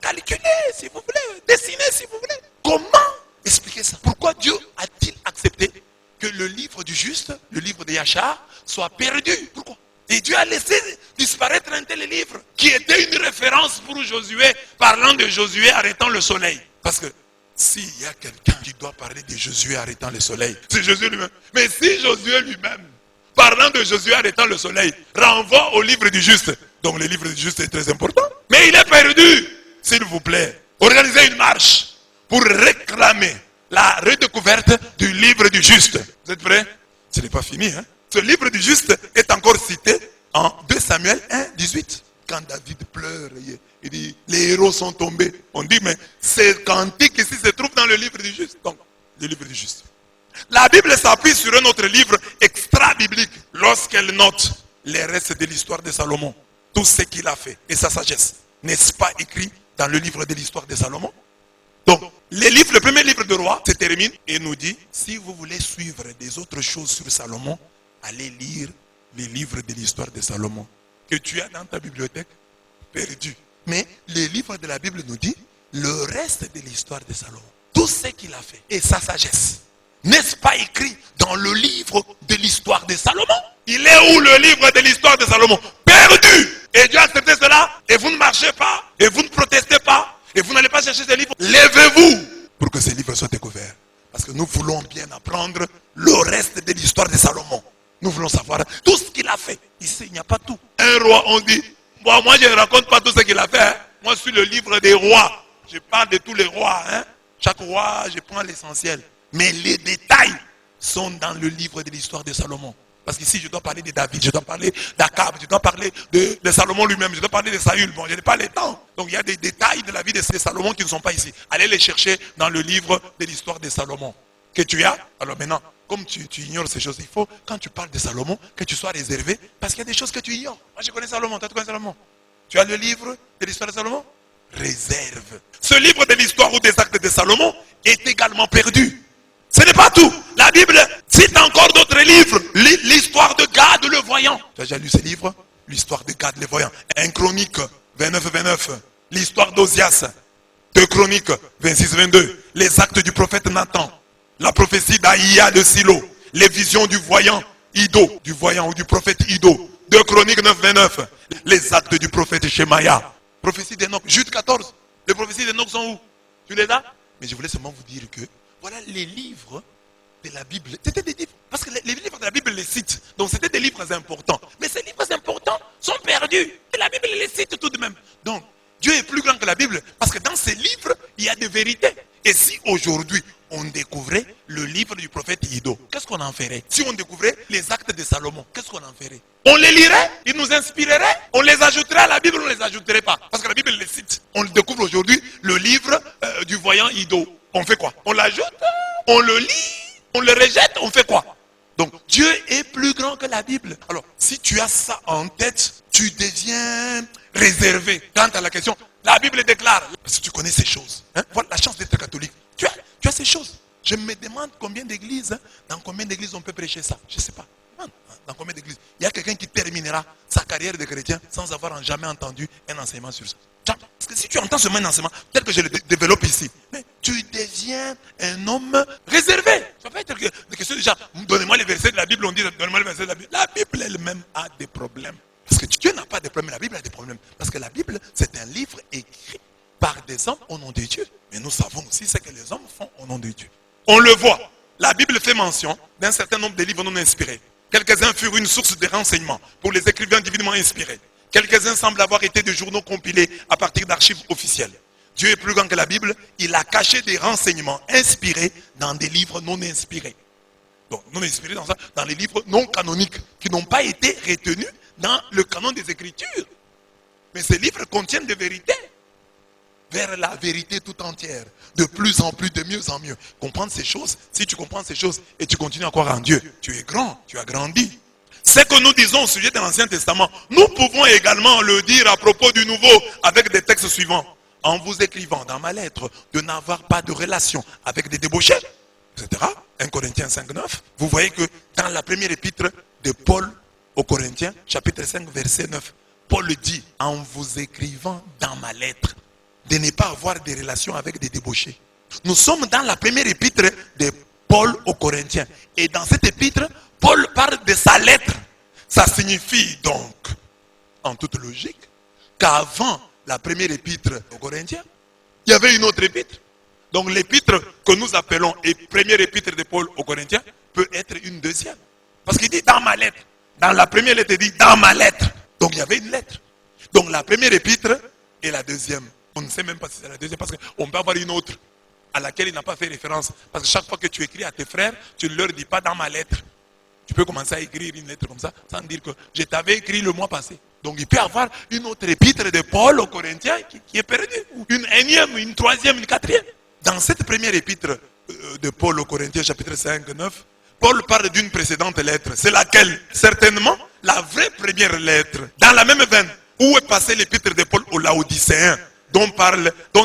calculez si vous voulez, dessinez si vous voulez. Comment expliquer ça? Pourquoi Dieu a-t-il accepté que le livre du juste, le livre de Yachar, soit perdu? Pourquoi? Et Dieu a laissé disparaître un tel livre qui était une référence pour Josué, parlant de Josué arrêtant le soleil. Parce que s'il y a quelqu'un qui doit parler de Josué arrêtant le soleil, c'est Josué lui-même. Mais si Josué lui-même, parlant de Josué arrêtant le soleil, renvoie au livre du juste, donc le livre du juste est très important, mais il est perdu. S'il vous plaît, organisez une marche pour réclamer la redécouverte du livre du juste. Vous êtes prêts? Ce n'est pas fini. Hein? Ce livre du juste est encore cité en 2 Samuel 1, 18. Quand David pleure, il dit, les héros sont tombés. On dit, mais ces cantiques ici se trouvent dans le livre du juste. Donc, le livre du juste. La Bible s'appuie sur un autre livre extra-biblique lorsqu'elle note les restes de l'histoire de Salomon. Tout ce qu'il a fait et sa sagesse. N'est-ce pas écrit dans le livre de l'histoire de Salomon? Donc, le premier livre de roi se termine et nous dit, si vous voulez suivre des autres choses sur Salomon, allez lire les livres de l'histoire de Salomon que tu as dans ta bibliothèque perdu. Mais le livre de la Bible nous dit le reste de l'histoire de Salomon. Tout ce qu'il a fait et sa sagesse. N'est-ce pas écrit dans le livre de l'histoire de Salomon? Il est où le livre de l'histoire de Salomon? Perdu! Et Dieu a accepté cela. Et vous ne marchez pas. Et vous ne protestez pas. Et vous n'allez pas chercher ce livre. Lèvez-vous pour que ce livre soit découvert. Parce que nous voulons bien apprendre le reste de l'histoire de Salomon. Nous voulons savoir tout ce qu'il a fait. Ici, il n'y a pas tout. Un roi, on dit, bon, moi je ne raconte pas tout ce qu'il a fait. Hein. Moi, je suis le livre des rois. Je parle de tous les rois. Hein. Chaque roi, je prends l'essentiel. Mais les détails sont dans le livre de l'histoire de Salomon. Parce qu'ici, je dois parler de David, je dois parler d'Akab, je dois parler de Salomon lui-même, je dois parler de Saül. Bon, je n'ai pas le temps. Donc, il y a des détails de la vie de Salomon qui ne sont pas ici. Allez les chercher dans le livre de l'histoire de Salomon. Que tu as. Alors maintenant, comme tu ignores ces choses, il faut, quand tu parles de Salomon, que tu sois réservé. Parce qu'il y a des choses que tu ignores. Moi, je connais Salomon. Toi, tu connais Salomon. Tu as le livre de l'histoire de Salomon? Réserve. Ce livre de l'histoire ou des actes de Salomon est également perdu. Ce n'est pas tout. La Bible cite encore d'autres livres. L'histoire de Gad le voyant. Tu as déjà lu ce livre? L'histoire de Gad le voyant. 1 Chronique 29-29. L'histoire d'Ozias. 2 Chroniques 26-22. Les actes du prophète Nathan. La prophétie d'Aïa de Silo. Les visions du voyant Ido. Du voyant ou du prophète Ido. 2 Chroniques 9-29. Les actes du prophète Shemaya. Prophétie d'Enoch. Jude 14. Les prophéties d'Enoch sont où? Tu les as? Mais je voulais seulement vous dire que voilà les livres de la Bible. C'était des livres, parce que les livres de la Bible les citent. Donc c'était des livres importants. Mais ces livres importants sont perdus. Et la Bible les cite tout de même. Donc Dieu est plus grand que la Bible. Parce que dans ces livres, il y a des vérités. Et si aujourd'hui, on découvrait le livre du prophète Ido, qu'est-ce qu'on en ferait? Si on découvrait les actes de Salomon, qu'est-ce qu'on en ferait? On les lirait, ils nous inspireraient, on les ajouterait à la Bible, on ne les ajouterait pas. Parce que la Bible les cite. On découvre aujourd'hui le livre du voyant Ido. On fait quoi? On l'ajoute, on le lit, on le rejette, on fait quoi? Donc Dieu est plus grand que la Bible. Alors, si tu as ça en tête, tu deviens réservé. Quant à la question, la Bible déclare, si tu connais ces choses, hein, voilà la chance d'être catholique. Tu as ces choses. Je me demande combien d'églises, hein, dans combien d'églises on peut prêcher ça. Je ne sais pas. Dans combien d'églises? Il y a quelqu'un qui terminera sa carrière de chrétien sans avoir jamais entendu un enseignement sur ça. Parce que si tu entends seulement un enseignement, tel que je le développe ici, mais tu deviens un homme réservé. Ça peut être des questions déjà, donnez-moi les versets de la Bible, on dit donnez-moi les versets de la Bible. La Bible elle-même a des problèmes. Parce que Dieu n'a pas de problème, la Bible a des problèmes. Parce que la Bible, c'est un livre écrit par des hommes au nom de Dieu. Mais nous savons aussi ce que les hommes font au nom de Dieu. On le voit. La Bible fait mention d'un certain nombre de livres non inspirés. Quelques-uns furent une source de renseignements pour les écrivains divinement inspirés. Quelques-uns semblent avoir été des journaux compilés à partir d'archives officielles. Dieu est plus grand que la Bible. Il a caché des renseignements inspirés dans des livres non inspirés. Donc, non inspirés dans les livres non canoniques qui n'ont pas été retenus dans le canon des Écritures. Mais ces livres contiennent des vérités. Vers la vérité tout entière. De plus en plus, de mieux en mieux. Comprendre ces choses. Si tu comprends ces choses et tu continues à croire en Dieu, tu es grand, tu as grandi. Ce que nous disons au sujet de l'Ancien Testament, nous pouvons également le dire à propos du Nouveau avec des textes suivants. En vous écrivant dans ma lettre de n'avoir pas de relation avec des débauchés, etc. 1 Corinthiens 5, 9. Vous voyez que dans la première épître de Paul aux Corinthiens, chapitre 5, verset 9, Paul dit, en vous écrivant dans ma lettre, de ne pas avoir des relations avec des débauchés. Nous sommes dans la première épître de Paul aux Corinthiens. Et dans cette épître, Paul parle de sa lettre. Ça signifie donc, en toute logique, qu'avant la première épître aux Corinthiens, il y avait une autre épître. Donc l'épître que nous appelons première épître de Paul aux Corinthiens peut être une deuxième. Parce qu'il dit dans ma lettre. Dans la première lettre, il dit dans ma lettre. Donc il y avait une lettre. Donc la première épître et la deuxième. On ne sait même pas si c'est la deuxième parce qu'on peut avoir une autre à laquelle il n'a pas fait référence. Parce que chaque fois que tu écris à tes frères, tu ne leur dis pas dans ma lettre. Tu peux commencer à écrire une lettre comme ça sans dire que je t'avais écrit le mois passé. Donc il peut y avoir une autre épître de Paul aux Corinthiens qui est perdue. Une énième, une troisième, une quatrième. Dans cette première épître de Paul aux Corinthiens, chapitre 5, 9, Paul parle d'une précédente lettre. C'est laquelle? Certainement la vraie première lettre. Dans la même veine, où est passée l'épître de Paul aux Laodicéens, dont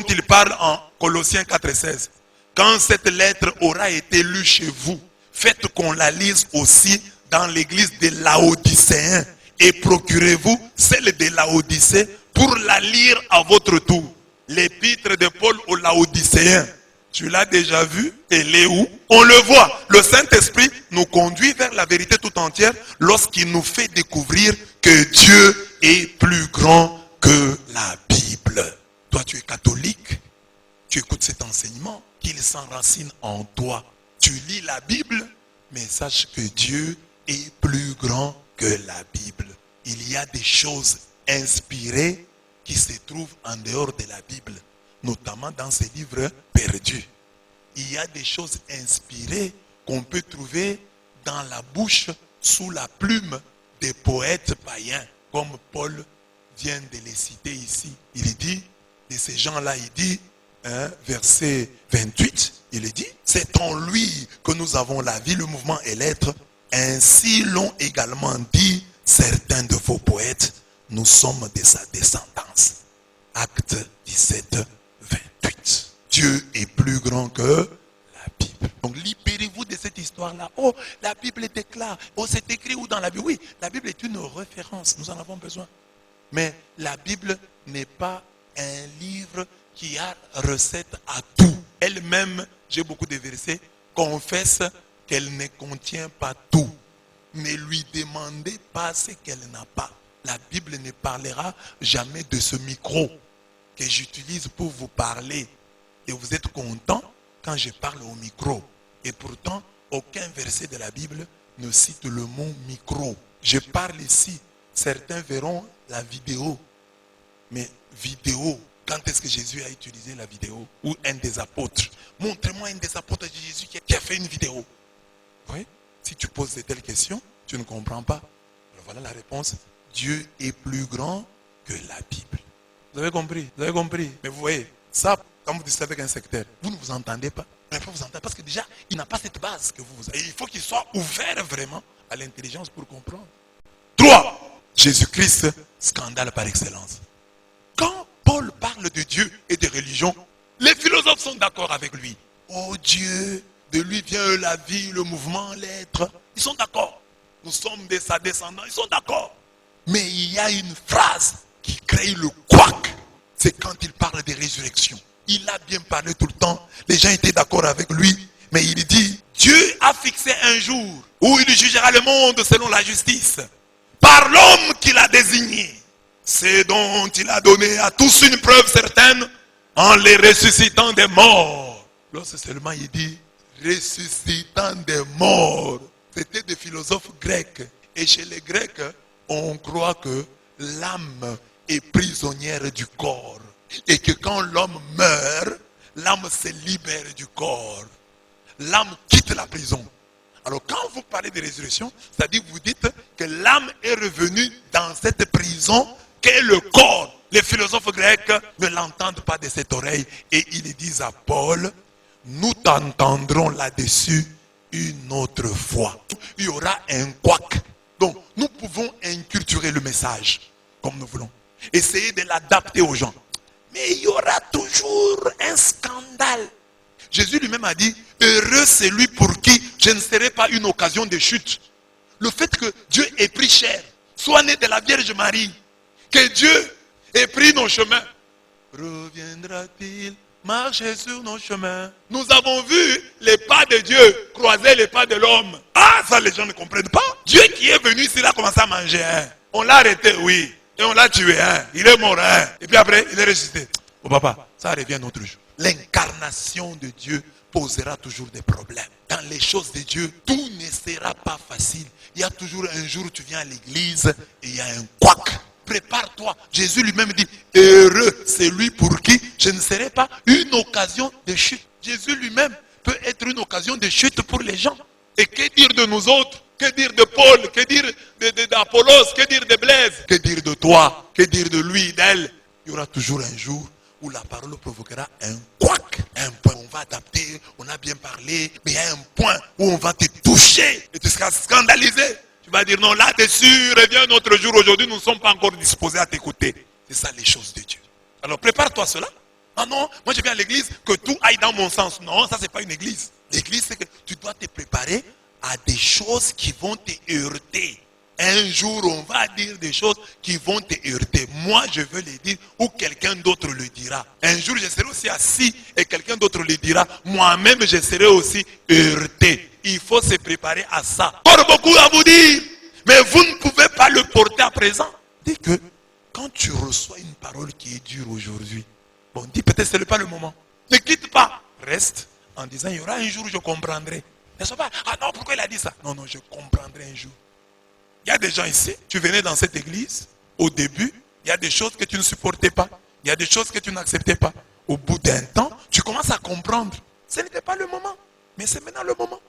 il parle en Colossiens 4, 16. Quand cette lettre aura été lue chez vous, faites qu'on la lise aussi dans l'église des Laodicéens et procurez-vous celle de Laodicée pour la lire à votre tour. L'épître de Paul aux Laodicéens, tu l'as déjà vu? Elle est où? On le voit. Le Saint-Esprit nous conduit vers la vérité tout entière lorsqu'il nous fait découvrir que Dieu est plus grand que la Bible. Toi, tu es catholique, tu écoutes cet enseignement, qu'il s'enracine en toi. Tu lis la Bible, mais sache que Dieu est plus grand que la Bible. Il y a des choses inspirées qui se trouvent en dehors de la Bible, notamment dans ces livres perdus. Il y a des choses inspirées qu'on peut trouver dans la bouche, sous la plume des poètes païens, comme Paul vient de les citer ici. Il dit, de ces gens-là, il dit, verset 28, il dit, c'est en lui que nous avons la vie, le mouvement et l'être. Ainsi l'ont également dit certains de vos poètes, nous sommes de sa descendance. Acte 17, 28. Dieu est plus grand que la Bible. Donc libérez-vous de cette histoire-là. Oh, la Bible déclare. Oh, c'est écrit où dans la Bible? Oui, la Bible est une référence. Nous en avons besoin. Mais la Bible n'est pas un livre qui a recette à tout. Elle-même, j'ai beaucoup de versets, confesse qu'elle ne contient pas tout. Ne lui demandez pas ce qu'elle n'a pas. La Bible ne parlera jamais de ce micro que j'utilise pour vous parler. Et vous êtes content quand je parle au micro. Et pourtant, aucun verset de la Bible ne cite le mot micro. Je parle ici. Certains verront la vidéo. Mais vidéo, quand est-ce que Jésus a utilisé la vidéo? Ou un des apôtres? Montrez-moi un des apôtres de Jésus qui a fait une vidéo. Oui? Si tu poses de telles questions, tu ne comprends pas. Alors voilà la réponse. Dieu est plus grand que la Bible. Vous avez compris? Vous avez compris? Mais vous voyez, ça, quand vous discutez avec un sectaire, vous ne vous entendez pas. Vous ne pouvez pas vous entendre parce que déjà, il n'a pas cette base que vous avez. Et il faut qu'il soit ouvert vraiment à l'intelligence pour comprendre. 3. Jésus-Christ, scandale par excellence. Quand Paul parle de Dieu et de religion, les philosophes sont d'accord avec lui. Oh Dieu, de lui vient la vie, le mouvement, l'être. Ils sont d'accord. Nous sommes de sa descendance, ils sont d'accord. Mais il y a une phrase qui crée le couac. C'est quand il parle de résurrection. Il a bien parlé tout le temps. Les gens étaient d'accord avec lui. Mais il dit, Dieu a fixé un jour où il jugera le monde selon la justice. Par l'homme qu'il a désigné. C'est dont il a donné à tous une preuve certaine en les ressuscitant des morts. Lorsque seulement il dit, ressuscitant des morts. C'était des philosophes grecs. Et chez les Grecs, on croit que l'âme est prisonnière du corps. Et que quand l'homme meurt, l'âme se libère du corps. L'âme quitte la prison. Alors quand vous parlez de résurrection, c'est-à-dire que vous dites que l'âme est revenue dans cette prison qu'est le corps. Les philosophes grecs ne l'entendent pas de cette oreille. Et ils disent à Paul, nous t'entendrons là-dessus une autre fois. Il y aura un couac. Donc, nous pouvons inculturer le message comme nous voulons. Essayer de l'adapter aux gens. Mais il y aura toujours un scandale. Jésus lui-même a dit, heureux celui pour qui je ne serai pas une occasion de chute. Le fait que Dieu ait pris chair, soit né de la Vierge Marie, que Dieu ait pris nos chemins. Reviendra-t-il marcher sur nos chemins? Nous avons vu les pas de Dieu croiser les pas de l'homme. Ah, ça les gens ne comprennent pas. Dieu qui est venu ici, il a commencé à manger. On l'a arrêté, oui. Et on l'a tué. Il est mort. Et puis après, il est ressuscité. Oh papa, ça revient un autre jour. L'incarnation de Dieu posera toujours des problèmes. Dans les choses de Dieu, tout ne sera pas facile. Il y a toujours un jour où tu viens à l'église et il y a un couac. Prépare-toi. Jésus lui-même dit, heureux c'est lui pour qui je ne serai pas une occasion de chute. Jésus lui-même peut être une occasion de chute pour les gens. Et que dire de nous autres? Que dire de Paul? Que dire d'Apollos? Que dire de Blaise? Que dire de toi? Que dire de lui, d'elle? Il y aura toujours un jour où la parole provoquera un couac. Un point où on va adapter, on a bien parlé, mais il y a un point où on va te toucher et tu seras scandalisé. Tu vas dire non, là-dessus, reviens un autre jour. Aujourd'hui, nous ne sommes pas encore disposés à t'écouter. C'est ça les choses de Dieu. Alors prépare-toi à cela. Ah non, moi je viens à l'église, que tout aille dans mon sens. Non, ça c'est pas une église. L'église, c'est que tu dois te préparer à des choses qui vont te heurter. Un jour, on va dire des choses qui vont te heurter. Moi, je veux les dire ou quelqu'un d'autre le dira. Un jour, je serai aussi assis et quelqu'un d'autre le dira. Moi-même, je serai aussi heurté. Il faut se préparer à ça. Encore beaucoup à vous dire, mais vous ne pouvez pas le porter à présent. Dis que quand tu reçois une parole qui est dure aujourd'hui, bon, dis peut-être que ce n'est pas le moment. Ne quitte pas. Reste en disant, il y aura un jour où je comprendrai. Ne sois pas, ah non, pourquoi il a dit ça? Non, non, je comprendrai un jour. Il y a des gens ici, tu venais dans cette église, au début, il y a des choses que tu ne supportais pas. Il y a des choses que tu n'acceptais pas. Au bout d'un temps, tu commences à comprendre. Ce n'était pas le moment, mais c'est maintenant le moment.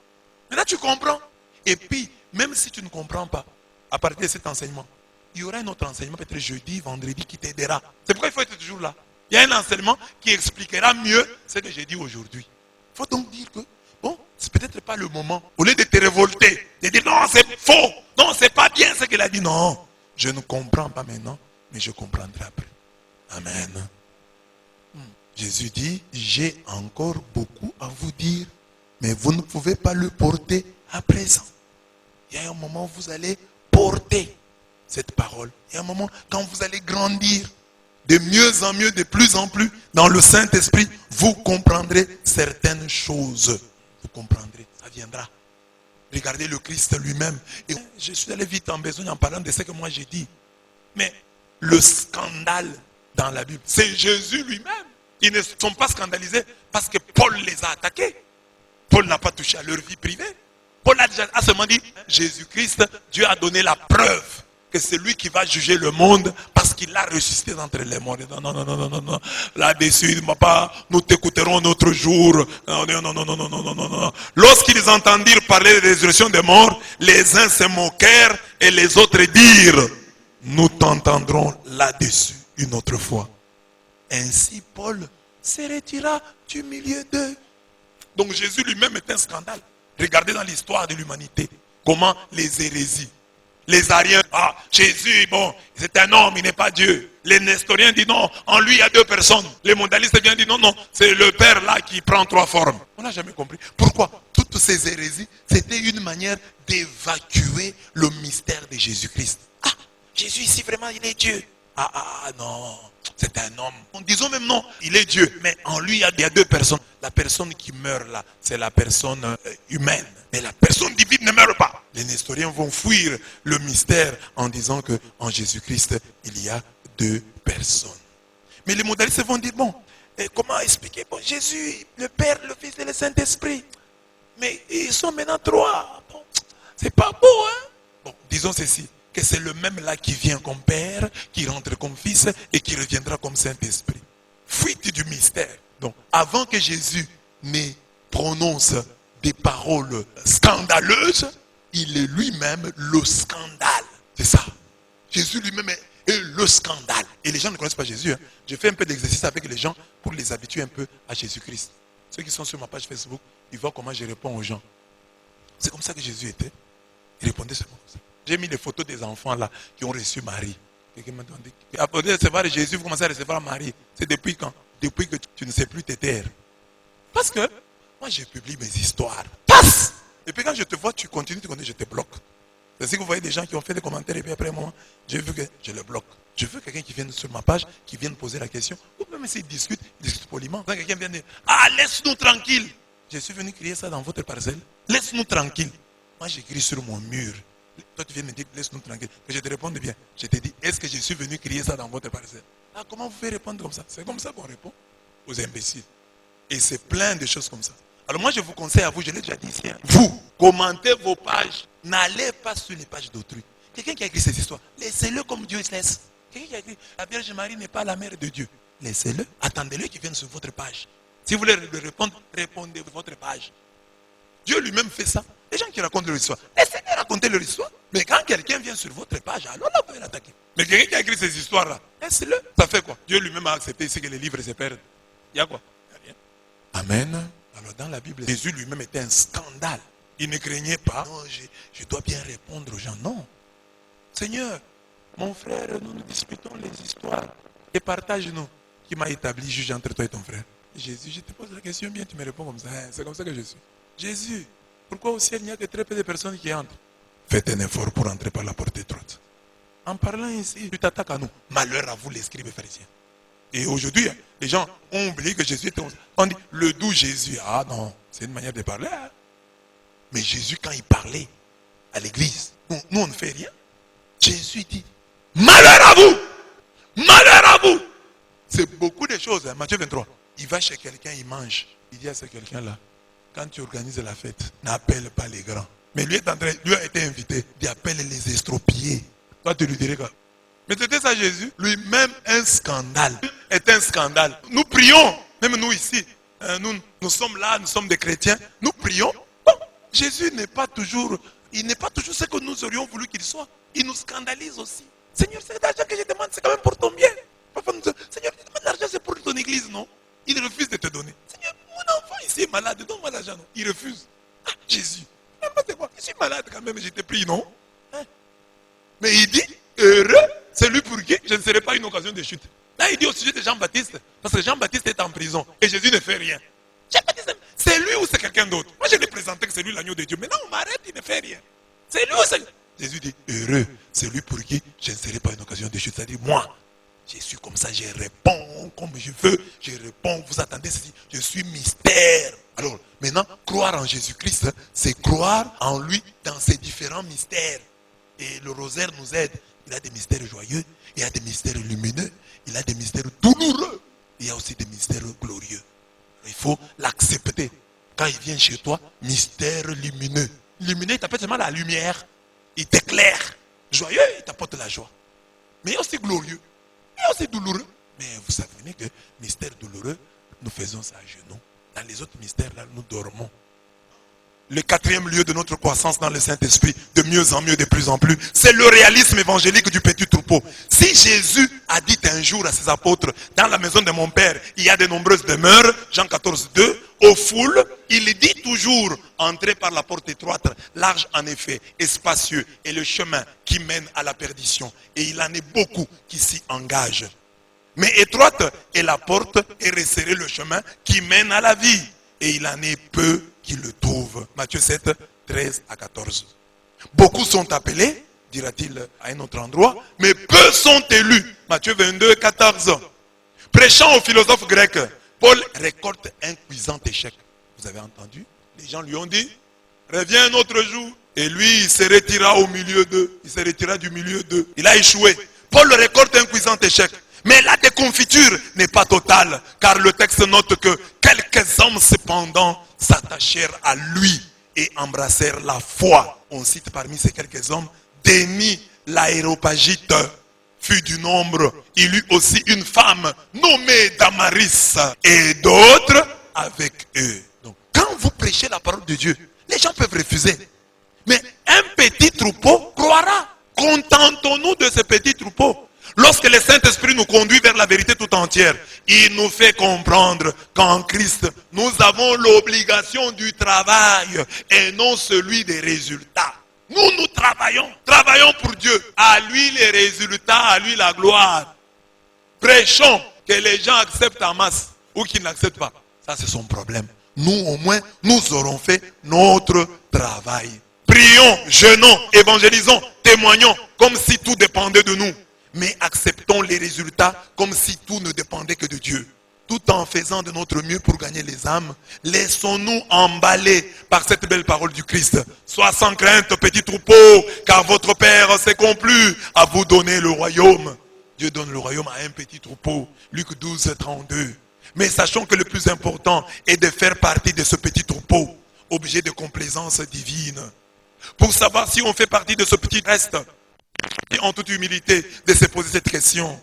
Maintenant tu comprends. Et puis, même si tu ne comprends pas, à partir de cet enseignement, il y aura un autre enseignement, peut-être jeudi, vendredi, qui t'aidera. C'est pourquoi il faut être toujours là. Il y a un enseignement qui expliquera mieux ce que j'ai dit aujourd'hui. Il faut donc dire que, bon, c'est peut-être pas le moment. Au lieu de te révolter, de dire non, c'est faux, non, c'est pas bien ce qu'il a dit. Non, je ne comprends pas maintenant, mais je comprendrai après. Amen. Jésus dit, j'ai encore beaucoup à vous dire, mais vous ne pouvez pas le porter à présent. Il y a un moment où vous allez porter cette parole. Il y a un moment quand vous allez grandir, de mieux en mieux, de plus en plus, dans le Saint-Esprit, vous comprendrez certaines choses. Vous comprendrez, ça viendra. Regardez le Christ lui-même. Et je suis allé vite en besogne en parlant de ce que moi j'ai dit. Mais le scandale dans la Bible, c'est Jésus lui-même. Ils ne sont pas scandalisés parce que Paul les a attaqués. Paul n'a pas touché à leur vie privée. Paul a déjà à ce moment dit, Jésus-Christ, Dieu a donné la preuve que c'est lui qui va juger le monde parce qu'il l'a ressuscité d'entre les morts. Non, non, non, non, non, non. Là-dessus, papa, nous t'écouterons un autre jour. Non, non, non, non, non, non, non, non, non. Lorsqu'ils entendirent parler de résurrection des morts, les uns se moquèrent et les autres dirent, nous t'entendrons là-dessus une autre fois. Ainsi, Paul se retira du milieu d'eux. Donc Jésus lui-même est un scandale. Regardez dans l'histoire de l'humanité, comment les hérésies, les Ariens, ah, Jésus, bon, c'est un homme, il n'est pas Dieu. Les Nestoriens disent non, en lui il y a deux personnes. Les mondialistes viennent dire non, non, c'est le Père là qui prend trois formes. On n'a jamais compris. Pourquoi? Toutes ces hérésies, c'était une manière d'évacuer le mystère de Jésus-Christ. Ah, Jésus ici vraiment, il est Dieu. Ah, non, c'est un homme. Disons même non, il est Dieu. Mais en lui, il y a deux personnes. La personne qui meurt là, c'est la personne humaine. Mais la personne divine ne meurt pas. Les Nestoriens vont fuir le mystère en disant qu'en Jésus-Christ, il y a deux personnes. Mais les modalistes vont dire, bon, comment expliquer? Bon, Jésus, le Père, le Fils et le Saint-Esprit. Mais ils sont maintenant trois. Bon, c'est pas beau, hein? Bon, disons ceci. Que c'est le même là qui vient comme Père, qui rentre comme Fils et qui reviendra comme Saint-Esprit. Fuite du mystère. Donc, avant que Jésus ne prononce des paroles scandaleuses, il est lui-même le scandale. C'est ça. Jésus lui-même est le scandale. Et les gens ne connaissent pas Jésus. Hein. Je fais un peu d'exercice avec les gens pour les habituer un peu à Jésus-Christ. Ceux qui sont sur ma page Facebook, ils voient comment je réponds aux gens. C'est comme ça que Jésus était. Il répondait seulement comme ça. J'ai mis les photos des enfants là qui ont reçu Marie. Quelqu'un m'a demandé, après de recevoir Jésus, vous commencez à recevoir Marie. C'est depuis quand? Depuis que tu ne sais plus te taire. Parce que moi je publie mes histoires. Passe! Et puis quand je te vois, tu continues, je te bloque. C'est que vous voyez des gens qui ont fait des commentaires et puis après moi, j'ai vu que je le bloque. Je veux quelqu'un qui vienne sur ma page, qui vienne poser la question, ou même s'il discute poliment. Quand quelqu'un vient dire, ah, laisse-nous tranquille. Je suis venu crier ça dans votre parcelle. Laisse-nous tranquille. Moi, j'écris sur mon mur. Toi, tu viens me dire, laisse-nous tranquille. Que je te réponde bien. Je te dis, est-ce que je suis venu crier ça dans votre parcelle? Ah, comment vous faites répondre comme ça? C'est comme ça qu'on répond aux imbéciles. Et c'est plein de choses comme ça. Alors moi, je vous conseille à vous, je l'ai déjà dit ici, hein, vous, commentez vos pages. N'allez pas sur les pages d'autrui. Quelqu'un qui a écrit ces histoires, laissez-le comme Dieu se laisse. Quelqu'un qui a écrit, la Vierge Marie n'est pas la mère de Dieu. Laissez-le, attendez-le qu'il vienne sur votre page. Si vous voulez lui répondre, répondez votre page. Dieu lui-même fait ça. Les gens qui racontent leur histoire, laissez-les raconter leur histoire. Mais quand quelqu'un vient sur votre page, alors là, vous pouvez l'attaquer. Mais quelqu'un qui a écrit ces histoires-là, laissez-le. Ça fait quoi? Dieu lui-même a accepté ici que les livres se perdent. Il y a quoi? Il n'y a rien. Amen. Alors dans la Bible, Jésus lui-même était un scandale. Il ne craignait pas. Non, je dois bien répondre aux gens. Non. Seigneur, mon frère, nous nous disputons les histoires. Et partage-nous. Qui m'a établi juge entre toi et ton frère? Jésus, je te pose la question, bien tu me réponds comme ça. C'est comme ça que je suis. Jésus, pourquoi au ciel il n'y a que très peu de personnes qui entrent? Faites un effort pour entrer par la porte étroite. En parlant ici, tu t'attaques à nous. Malheur à vous les scribes et pharisiens. Et aujourd'hui, les gens ont oublié que Jésus était... On dit, le doux Jésus. Ah non, c'est une manière de parler. Hein? Mais Jésus, quand il parlait à l'église, nous on ne fait rien. Jésus dit, malheur à vous! Malheur à vous! C'est beaucoup de choses. Hein. Matthieu 23. Il va chez quelqu'un, il mange. Il dit à ce quelqu'un-là, quand tu organises la fête, n'appelle pas les grands. Mais lui a été invité. Il appelle les estropiés. Toi, tu lui dirais quoi? Mais c'était ça Jésus. Lui-même un scandale. Est un scandale. Nous prions, même nous ici. Nous sommes là, nous sommes des chrétiens. Nous prions. Bon, Jésus n'est pas toujours, il n'est pas toujours ce que nous aurions voulu qu'il soit. Il nous scandalise aussi. Seigneur, c'est l'argent que je demande, c'est quand même pour ton bien. Parfois nous disons, Seigneur, je demande l'argent, c'est pour ton église, non? Il refuse de te donner. Seigneur, mon enfant ici est malade, donne-moi l'argent, non? Il refuse. Ah, Jésus, n'importe quoi, je suis malade quand même, je te prie, non? Hein? Mais il dit, heureux, c'est lui pour qui je ne serai pas une occasion de chute. Là, il dit au sujet de Jean-Baptiste, parce que Jean-Baptiste est en prison et Jésus ne fait rien. Jean-Baptiste, c'est lui ou c'est quelqu'un d'autre? Moi, je l'ai présenté que c'est lui l'agneau de Dieu. Maintenant, on m'arrête, il ne fait rien. C'est lui ou c'est... Jésus dit, heureux, c'est lui pour qui je ne serai pas une occasion de chute. C'est-à-dire, moi, je suis comme ça, je réponds comme je veux, je réponds, vous attendez ceci, je suis mystère. Alors, maintenant, croire en Jésus-Christ, c'est croire en lui dans ses différents mystères. Et le rosaire nous aide. Il a des mystères joyeux, il y a des mystères lumineux, il a des mystères douloureux, il y a aussi des mystères glorieux. Il faut l'accepter. Quand il vient chez toi, mystère lumineux. Lumineux, il t'apporte seulement la lumière, il t'éclaire. Joyeux, il t'apporte la joie. Mais il y a aussi glorieux, il y a aussi douloureux. Mais vous savez que mystère douloureux, nous faisons ça à genoux. Dans les autres mystères, là, nous dormons. Le quatrième lieu de notre croissance dans le Saint-Esprit, de mieux en mieux, de plus en plus, c'est le réalisme évangélique du petit troupeau. Si Jésus a dit un jour à ses apôtres, dans la maison de mon Père, il y a de nombreuses demeures, Jean 14, 2, aux foules, il dit toujours, entrez par la porte étroite, large en effet, et spacieux, et le chemin qui mène à la perdition. Et il en est beaucoup qui s'y engagent. Mais étroite est la porte et resserré le chemin qui mène à la vie. Et il en est peu qui le trouvent. Matthieu 7, 13 à 14. Beaucoup sont appelés, dira-t-il à un autre endroit, mais peu sont élus. Matthieu 22, 14. Prêchant aux philosophes grecs, Paul récolte un cuisant échec. Vous avez entendu? Les gens lui ont dit, reviens un autre jour. Et lui, il se retira au milieu d'eux. Il se retira du milieu d'eux. Il a échoué. Paul récolte un cuisant échec. Mais la déconfiture n'est pas totale, car le texte note que quelques hommes cependant s'attachèrent à lui et embrassèrent la foi. On cite parmi ces quelques hommes, Denis l'Aréopagite fut du nombre. Il eut aussi une femme nommée Damaris et d'autres avec eux. Donc quand vous prêchez la parole de Dieu, les gens peuvent refuser. Mais un petit troupeau croira. Contentons-nous de ce petit troupeau. Lorsque le Saint-Esprit nous conduit vers la vérité tout entière, il nous fait comprendre qu'en Christ, nous avons l'obligation du travail et non celui des résultats. Nous travaillons pour Dieu. À lui les résultats, à lui la gloire. Prêchons que les gens acceptent en masse ou qu'ils n'acceptent pas. Ça c'est son problème. Nous au moins, nous aurons fait notre travail. Prions, jeûnons, évangélisons, témoignons comme si tout dépendait de nous. Mais acceptons les résultats comme si tout ne dépendait que de Dieu. Tout en faisant de notre mieux pour gagner les âmes, laissons-nous emballer par cette belle parole du Christ. Sois sans crainte, petit troupeau, car votre Père s'est complu à vous donner le royaume. Dieu donne le royaume à un petit troupeau. Luc 12, 32. Mais sachons que le plus important est de faire partie de ce petit troupeau, objet de complaisance divine. Pour savoir si on fait partie de ce petit reste, et en toute humilité, de se poser cette question,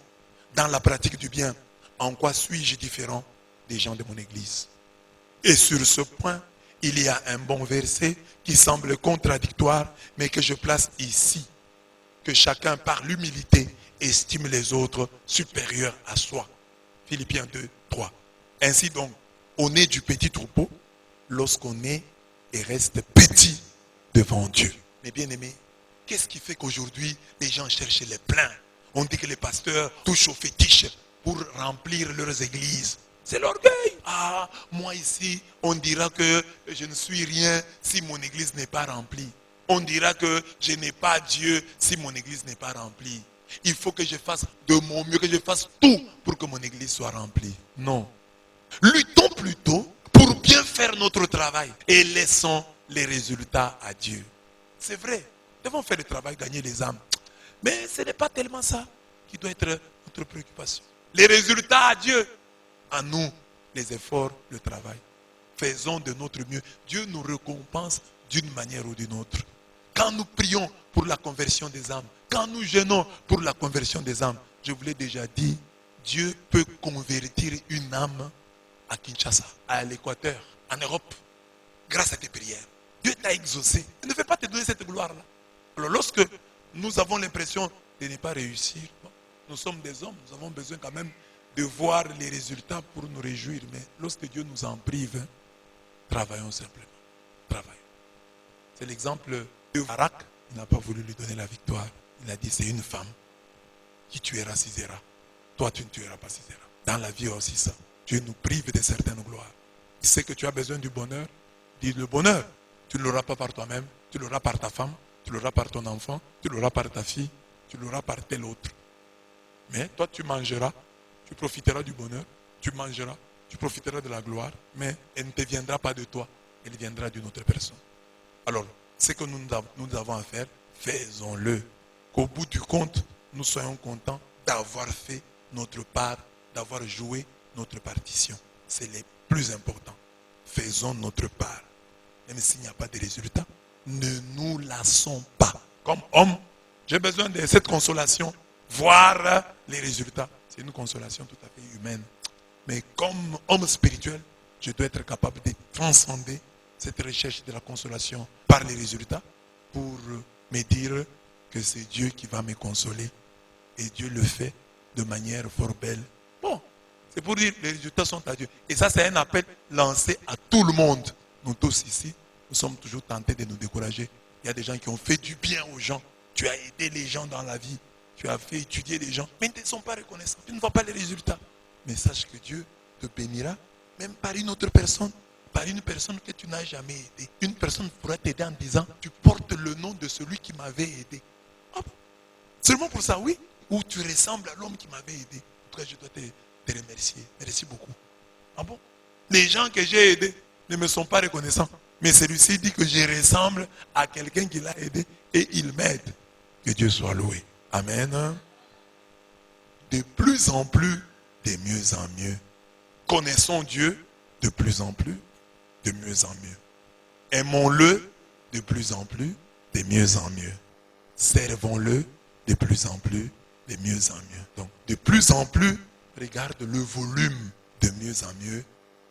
dans la pratique du bien, en quoi suis-je différent des gens de mon église? Et sur ce point, il y a un bon verset qui semble contradictoire, mais que je place ici. Que chacun, par l'humilité, estime les autres supérieurs à soi. Philippiens 2, 3. Ainsi donc, on est du petit troupeau lorsqu'on est et reste petit devant Dieu. Mais bien aimés, qu'est-ce qui fait qu'aujourd'hui, les gens cherchent les pleins? On dit que les pasteurs touchent aux fétiches pour remplir leurs églises. C'est l'orgueil. Ah, moi ici, on dira que je ne suis rien si mon église n'est pas remplie. On dira que je n'ai pas Dieu si mon église n'est pas remplie. Il faut que je fasse de mon mieux, que je fasse tout pour que mon église soit remplie. Non. Luttons plutôt pour bien faire notre travail et laissons les résultats à Dieu. C'est vrai, nous devons faire le travail, gagner les âmes. Mais ce n'est pas tellement ça qui doit être notre préoccupation. Les résultats à Dieu, à nous, les efforts, le travail. Faisons de notre mieux. Dieu nous récompense d'une manière ou d'une autre. Quand nous prions pour la conversion des âmes, quand nous jeûnons pour la conversion des âmes, je vous l'ai déjà dit, Dieu peut convertir une âme à Kinshasa, à l'Équateur, en Europe, grâce à tes prières. Dieu t'a exaucé. Il ne veut pas te donner cette gloire-là. Alors lorsque nous avons l'impression de ne pas réussir, bon, nous sommes des hommes, nous avons besoin quand même de voir les résultats pour nous réjouir. Mais lorsque Dieu nous en prive, travaillons simplement. Travaillons. C'est l'exemple de Barak. Il n'a pas voulu lui donner la victoire. Il a dit, c'est une femme qui tuera Sisera. Toi, tu ne tueras pas Sisera. Dans la vie aussi ça. Dieu nous prive de certaines gloires. Il sait que tu as besoin du bonheur. Dis le bonheur. Tu ne l'auras pas par toi-même. Tu l'auras par ta femme. Tu l'auras par ton enfant. Tu l'auras par ta fille. Tu l'auras par tel autre. Mais toi, tu mangeras. Tu profiteras du bonheur. Tu mangeras. Tu profiteras de la gloire. Mais elle ne te viendra pas de toi. Elle viendra d'une autre personne. Alors, ce que nous avons à faire, faisons-le. Qu'au bout du compte, nous soyons contents d'avoir fait notre part, d'avoir joué notre partition. C'est le plus important. Faisons notre part. Même s'il n'y a pas de résultat, ne nous lassons pas. Comme homme, j'ai besoin de cette consolation, voir les résultats. C'est une consolation tout à fait humaine. Mais comme homme spirituel, je dois être capable de transcender cette recherche de la consolation par les résultats pour me dire que c'est Dieu qui va me consoler. Et Dieu le fait de manière fort belle. Bon, c'est pour dire que les résultats sont à Dieu. Et ça, c'est un appel lancé à tout le monde. Nous tous ici, nous sommes toujours tentés de nous décourager. Il y a des gens qui ont fait du bien aux gens. Tu as aidé les gens dans la vie. Tu as fait étudier les gens. Mais ils ne sont pas reconnaissants. Tu ne vois pas les résultats. Mais sache que Dieu te bénira, même par une autre personne. Par une personne que tu n'as jamais aidée. Une personne pourra t'aider en disant, tu portes le nom de celui qui m'avait aidé. Ah bon? Seulement pour ça, oui. Ou tu ressembles à l'homme qui m'avait aidé. En tout cas, je dois te remercier. Merci beaucoup. Ah bon? Les gens que j'ai aidés ne me sont pas reconnaissants. Mais celui-ci dit que je ressemble à quelqu'un qui l'a aidé et il m'aide. Que Dieu soit loué. Amen. De plus en plus, de mieux en mieux. Connaissons Dieu de plus en plus, de mieux en mieux. Aimons-le de plus en plus, de mieux en mieux. Servons-le de plus en plus, de mieux en mieux. Donc, de plus en plus, regarde le volume, de mieux en mieux,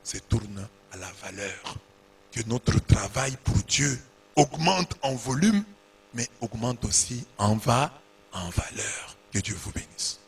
se tourne à la valeur. Que notre travail pour Dieu augmente en volume, mais augmente aussi en valeur. Que Dieu vous bénisse.